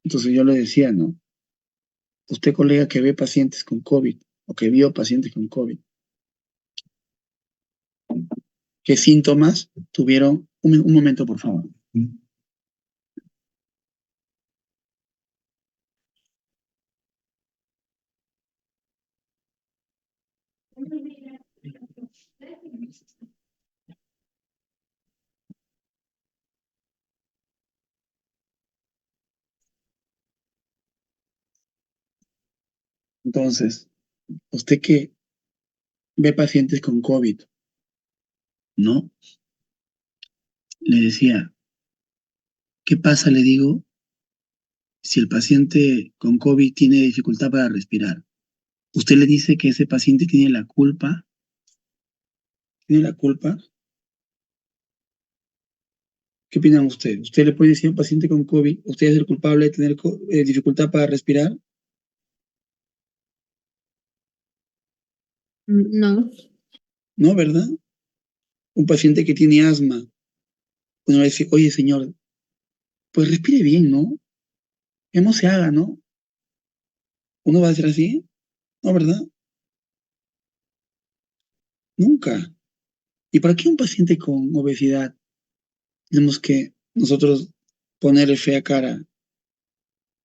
Entonces yo le decía, ¿no? Usted, colega, que ve pacientes con COVID o que vio pacientes con COVID, ¿qué síntomas tuvieron? Un momento, por favor. Entonces, usted que ve pacientes con COVID, ¿no? Le decía, ¿qué pasa, le digo, si el paciente con COVID tiene dificultad para respirar? ¿Usted le dice que ese paciente tiene la culpa? ¿Tiene la culpa? ¿Qué opinan ustedes? ¿Usted le puede decir a un paciente con COVID, usted es el culpable de tener dificultad para respirar? No. No, ¿verdad? Un paciente que tiene asma, uno va a decir, oye, señor, pues respire bien, ¿no? Que no se haga, ¿no? ¿Uno va a decir así? No, ¿verdad? Nunca. ¿Y para qué un paciente con obesidad tenemos que nosotros ponerle fea cara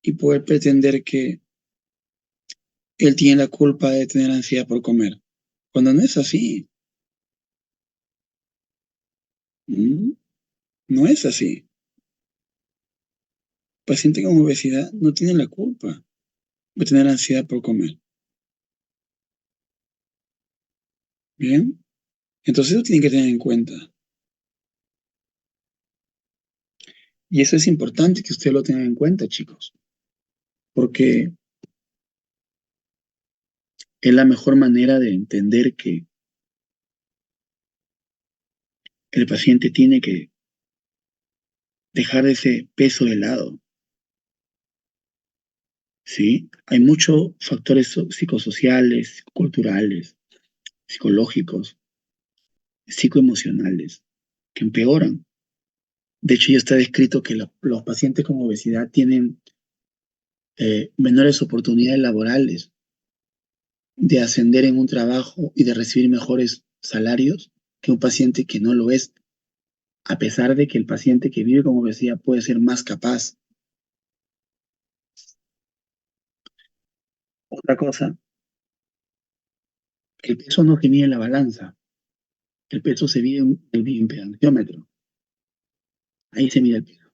y poder pretender que él tiene la culpa de tener ansiedad por comer? Cuando no es así. ¿Mm? No es así. El paciente con obesidad no tiene la culpa de tener ansiedad por comer. ¿Bien? Entonces eso tienen que tener en cuenta. Y eso es importante que ustedes lo tengan en cuenta, chicos, porque es la mejor manera de entender que el paciente tiene que dejar ese peso de lado, ¿sí? Hay muchos factores psicosociales, culturales, psicológicos, psicoemocionales que empeoran. De hecho, ya está descrito que los pacientes con obesidad tienen menores oportunidades laborales de ascender en un trabajo y de recibir mejores salarios que un paciente que no lo es, a pesar de que el paciente que vive con obesidad puede ser más capaz. Otra cosa, el peso no se mide en la balanza, el peso se mide en el bioimpedanciómetro, ahí se mide el peso.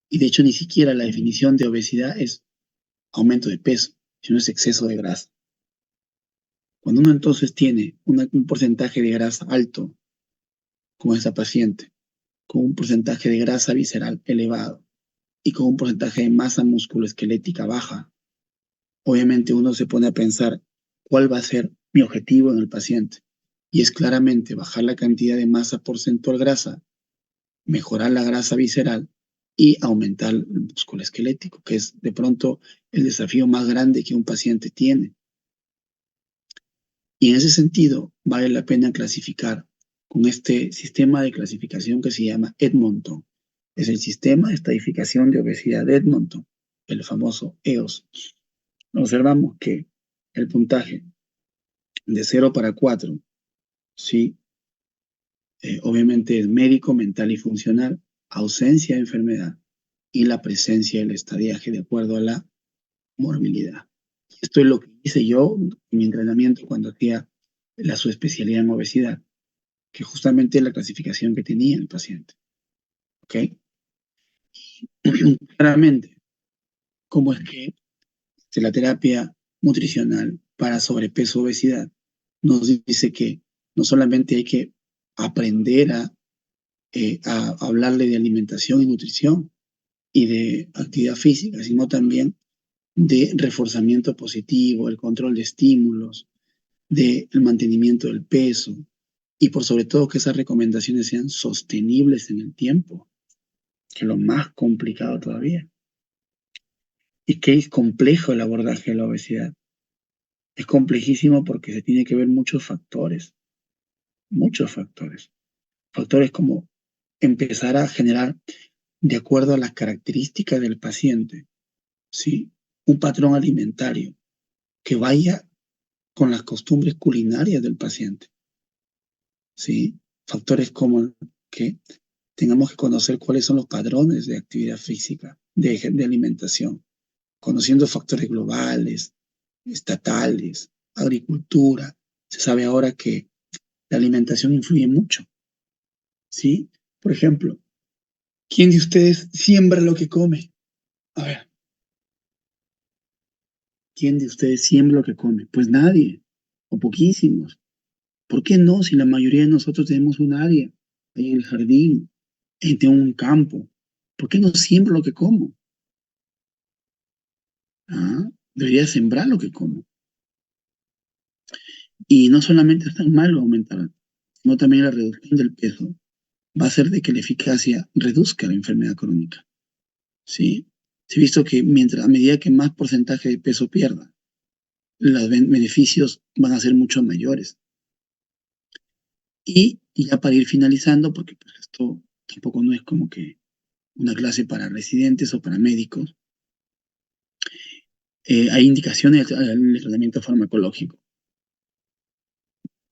Y de hecho ni siquiera la definición de obesidad es aumento de peso, sino es exceso de grasa. Cuando uno entonces tiene un porcentaje de grasa alto, como esa paciente, con un porcentaje de grasa visceral elevado y con un porcentaje de masa musculoesquelética baja, obviamente uno se pone a pensar cuál va a ser mi objetivo en el paciente. Y es claramente bajar la cantidad de masa porcentual grasa, mejorar la grasa visceral y aumentar el músculo esquelético, que es de pronto el desafío más grande que un paciente tiene. Y en ese sentido, vale la pena clasificar con este sistema de clasificación que se llama Edmonton. Es el sistema de estadificación de obesidad de Edmonton, el famoso EOS. Observamos que el puntaje de 0 para 4, ¿sí? Obviamente es médico, mental y funcional, ausencia de enfermedad y la presencia del estadiaje de acuerdo a la morbilidad. Esto es lo que hice yo en mi entrenamiento cuando hacía la subespecialidad en obesidad, que justamente es la clasificación que tenía el paciente. ¿Ok? Claramente, ¿cómo es que la terapia nutricional para sobrepeso obesidad nos dice que no solamente hay que aprender a hablarle de alimentación y nutrición y de actividad física, sino también de reforzamiento positivo, el control de estímulos, del mantenimiento del peso y por sobre todo que esas recomendaciones sean sostenibles en el tiempo, que es lo más complicado todavía. Y que es complejo el abordaje de la obesidad. Es complejísimo porque se tiene que ver muchos factores. Factores como empezar a generar, de acuerdo a las características del paciente, ¿sí? Un patrón alimentario que vaya con las costumbres culinarias del paciente, ¿sí? Factores como que tengamos que conocer cuáles son los padrones de actividad física, de alimentación, conociendo factores globales, estatales, agricultura. Se sabe ahora que la alimentación influye mucho, ¿sí? Por ejemplo, ¿quién de ustedes siembra lo que come? A ver, ¿quién de ustedes siembra lo que come? Pues nadie, o poquísimos. ¿Por qué no? Si la mayoría de nosotros tenemos un área, ahí en el jardín, en un campo. ¿Por qué no siembro lo que como? ¿Ah? Debería sembrar lo que como. Y no solamente es tan malo aumentar, sino también la reducción del peso va a hacer de que la eficacia reduzca la enfermedad crónica. ¿Sí? Se ha visto que a medida que más porcentaje de peso pierda, los beneficios van a ser mucho mayores. Y ya para ir finalizando, porque pues esto tampoco no es como que una clase para residentes o para médicos, hay indicaciones del tratamiento farmacológico.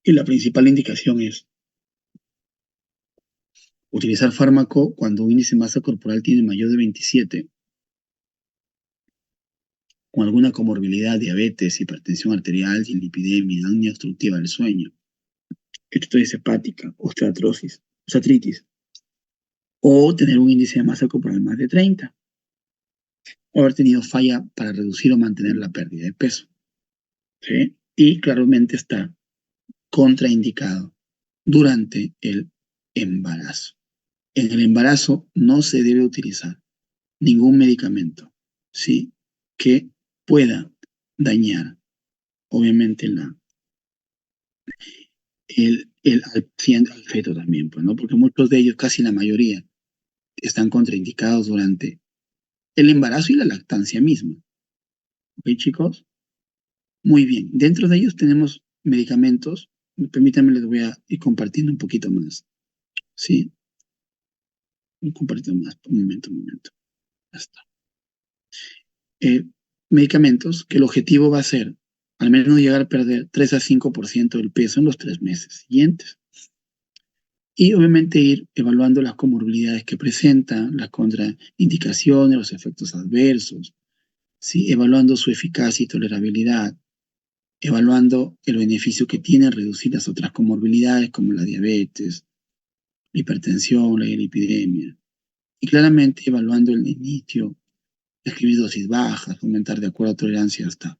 Y la principal indicación es utilizar fármaco cuando un índice de masa corporal tiene mayor de 27, con alguna comorbilidad, diabetes, hipertensión arterial, dislipidemia, apnea obstructiva del sueño, esteatosis hepática, osteoartritis, o tener un índice de masa corporal más de 30, o haber tenido falla para reducir o mantener la pérdida de peso. ¿Sí? Y claramente está contraindicado durante el embarazo. En el embarazo no se debe utilizar ningún medicamento, ¿sí? Que pueda dañar, obviamente, al feto también, pues, ¿no? Porque muchos de ellos, casi la mayoría, están contraindicados durante el embarazo y la lactancia misma. ¿Ok, chicos? Muy bien. Dentro de ellos tenemos medicamentos. Permítanme, les voy a ir compartiendo un poquito más. ¿Sí? Compartiendo más. Un momento. Ya está. Medicamentos que el objetivo va a ser al menos llegar a perder 3 a 5% del peso en los 3 meses siguientes. Y obviamente ir evaluando las comorbilidades que presentan, las contraindicaciones, los efectos adversos, ¿sí? Evaluando su eficacia y tolerabilidad, evaluando el beneficio que tiene reducir las otras comorbilidades como la diabetes, la hipertensión, la lipidemia. Y claramente evaluando el inicio, escribir dosis bajas, aumentar de acuerdo a tolerancia hasta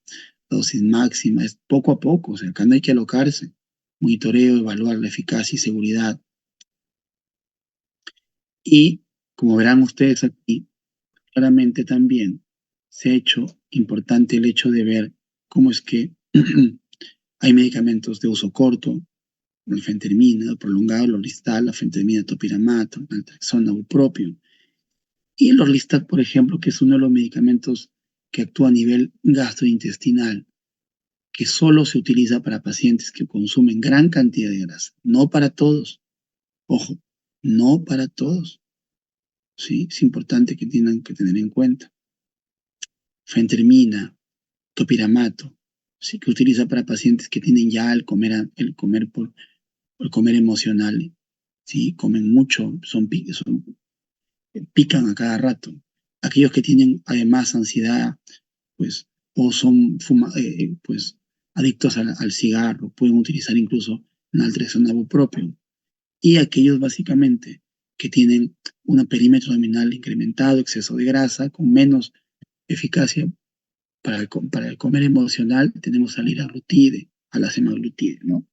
dosis máxima, es poco a poco, o sea, acá no hay que alocarse. Monitoreo, evaluar la eficacia y seguridad. Y como verán ustedes aquí, claramente también se ha hecho importante el hecho de ver cómo es que hay medicamentos de uso corto, la fentermina, prolongado, el orlistat, la fentermina topiramato, el naltrexona, bupropion. Y el orlistat, por ejemplo, que es uno de los medicamentos que actúa a nivel gastrointestinal, que solo se utiliza para pacientes que consumen gran cantidad de grasa, no para todos. Ojo, no para todos. ¿Sí? Es importante que tengan que tener en cuenta. Fentermina, topiramato, ¿sí? Que utiliza para pacientes que tienen ya el comer el comer emocional, ¿sí? Comen mucho, pican a cada rato. Aquellos que tienen además ansiedad, pues, o son pues, adictos al cigarro, pueden utilizar incluso naltrexona propio. Y aquellos básicamente que tienen un perímetro abdominal incrementado, exceso de grasa, con menos eficacia para el comer emocional, tenemos al liraglutide, a la semaglutide, ¿no?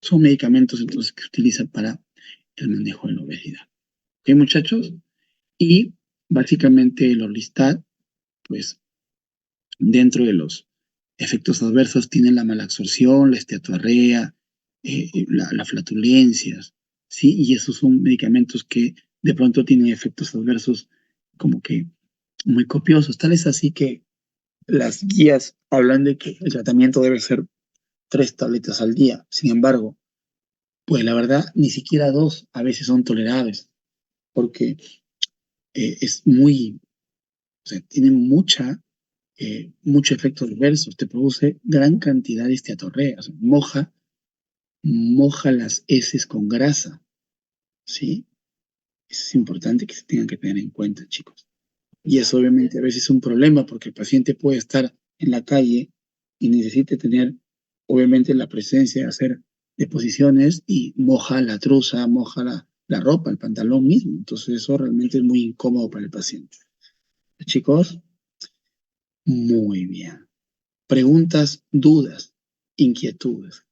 Son medicamentos entonces que se utilizan para el manejo de la obesidad. ¿Ok, muchachos? Y básicamente el Orlistat, pues dentro de los efectos adversos tienen la malabsorción, la esteatoarrea, la flatulencias, ¿sí? Y esos son medicamentos que de pronto tienen efectos adversos como que muy copiosos. Tal es así que las guías hablan de que el tratamiento debe ser 3 tabletas al día. Sin embargo, pues la verdad, ni siquiera 2 a veces son tolerables, porque es muy, o sea, tiene mucho efecto adverso, te produce gran cantidad de esteatorrea, o sea, moja las heces con grasa, ¿sí? Eso es importante que se tengan que tener en cuenta, chicos. Y eso obviamente a veces es un problema porque el paciente puede estar en la calle y necesite tener obviamente la presencia de hacer deposiciones y moja la truza, moja la ropa, el pantalón mismo. Entonces eso realmente es muy incómodo para el paciente. Chicos, muy bien. Preguntas, dudas, inquietudes.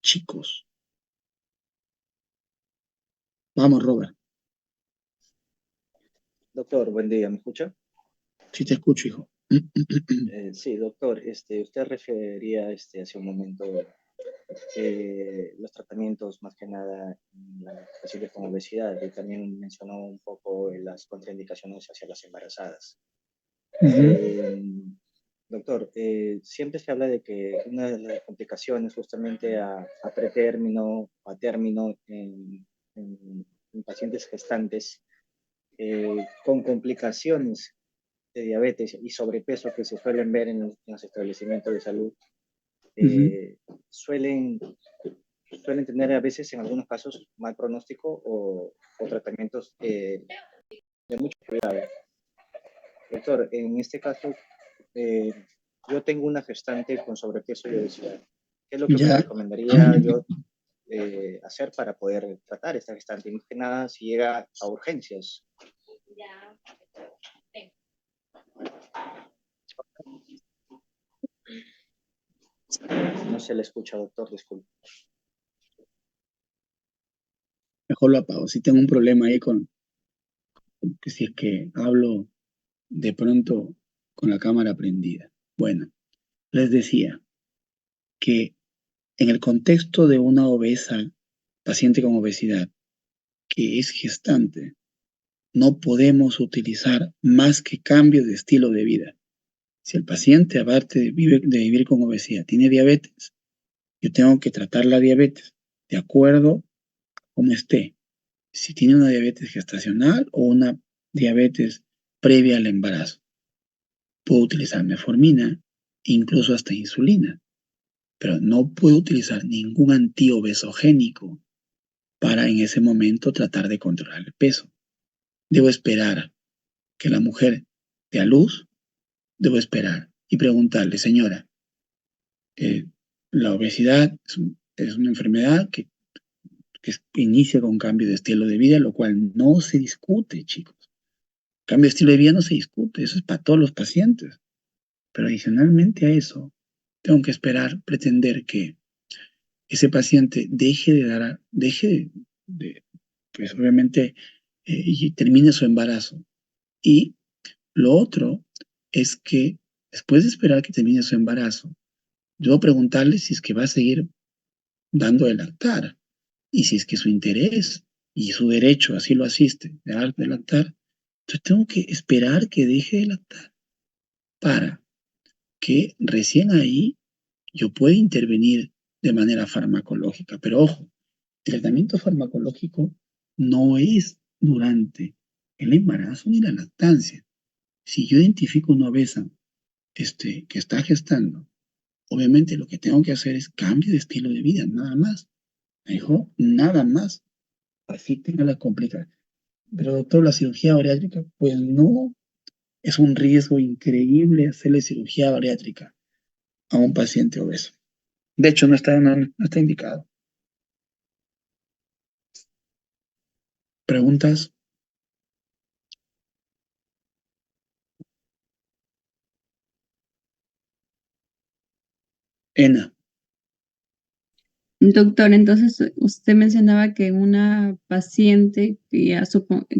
Chicos. Vamos, Robert. Doctor, buen día, ¿me escucha? Sí te escucho, hijo. Sí, doctor, usted refería hace un momento los tratamientos más que nada en las pacientes con obesidad y también mencionó un poco las contraindicaciones hacia las embarazadas. Doctor, siempre se habla de que una de las complicaciones justamente a pretérmino o a término en pacientes gestantes con complicaciones de diabetes y sobrepeso que se suelen ver en los establecimientos de salud, suelen tener a veces en algunos casos mal pronóstico o tratamientos de mucho cuidado. Doctor, en este caso, yo tengo una gestante con sobrepeso y obesidad. ¿Qué es lo que me Ya. recomendaría yo hacer para poder tratar esta gestante? Más que nada, si llega a urgencias. No se le escucha, doctor, disculpe. Mejor lo apago. Si tengo un problema ahí que si es que hablo de pronto con la cámara prendida. Bueno, les decía que en el contexto de una obesa, paciente con obesidad, que es gestante, no podemos utilizar más que cambios de estilo de vida. Si el paciente, aparte de vivir con obesidad, tiene diabetes, yo tengo que tratar la diabetes de acuerdo a cómo esté. Si tiene una diabetes gestacional o una diabetes previa al embarazo. Puedo utilizar metformina, incluso hasta insulina, pero no puedo utilizar ningún antiobesogénico para en ese momento tratar de controlar el peso. Debo esperar que la mujer dé a luz, debo esperar y preguntarle, señora, la obesidad es una enfermedad que inicia con cambio de estilo de vida, lo cual no se discute, chicos. Cambio de estilo de vida no se discute, eso es para todos los pacientes. Pero adicionalmente a eso, tengo que esperar, pretender que ese paciente deje de pues obviamente, y termine su embarazo. Y lo otro es que después de esperar que termine su embarazo, debo preguntarle si es que va a seguir dando de lactar y si es que su interés y su derecho así lo asiste de dar de lactar. Entonces tengo que esperar que deje de lactar para que recién ahí yo puedo intervenir de manera farmacológica, pero ojo, el tratamiento farmacológico no es durante el embarazo ni la lactancia. Si yo identifico una obesa que está gestando, obviamente lo que tengo que hacer es cambio de estilo de vida, nada más. Me dijo, nada más. Así tenga las complicaciones. Pero doctor, la cirugía bariátrica, pues no, es un riesgo increíble hacerle cirugía bariátrica a un paciente obeso. De hecho, no está indicado. ¿Preguntas? Ena. Doctor, entonces usted mencionaba que una paciente que ya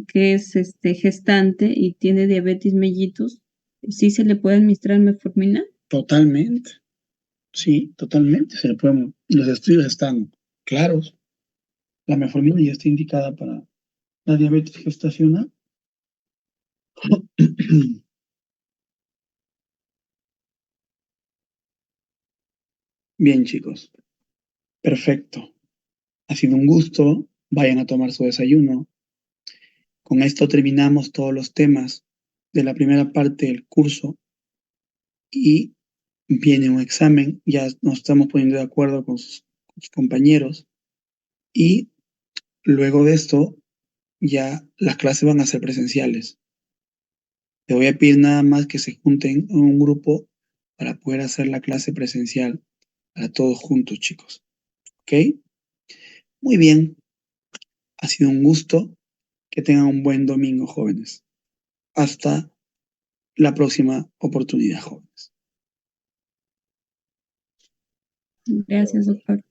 que es gestante y tiene diabetes mellitus, ¿sí se le puede administrar metformina? Totalmente. Sí, totalmente. Los estudios están claros. La metformina ya está indicada para la diabetes gestacional. Bien, chicos. Perfecto. Ha sido un gusto. Vayan a tomar su desayuno. Con esto terminamos todos los temas de la primera parte del curso y viene un examen. Ya nos estamos poniendo de acuerdo con sus compañeros y luego de esto ya las clases van a ser presenciales. Te voy a pedir nada más que se junten en un grupo para poder hacer la clase presencial para todos juntos, chicos. ¿Ok? Muy bien. Ha sido un gusto. Que tengan un buen domingo, jóvenes. Hasta la próxima oportunidad, jóvenes. Gracias, doctor.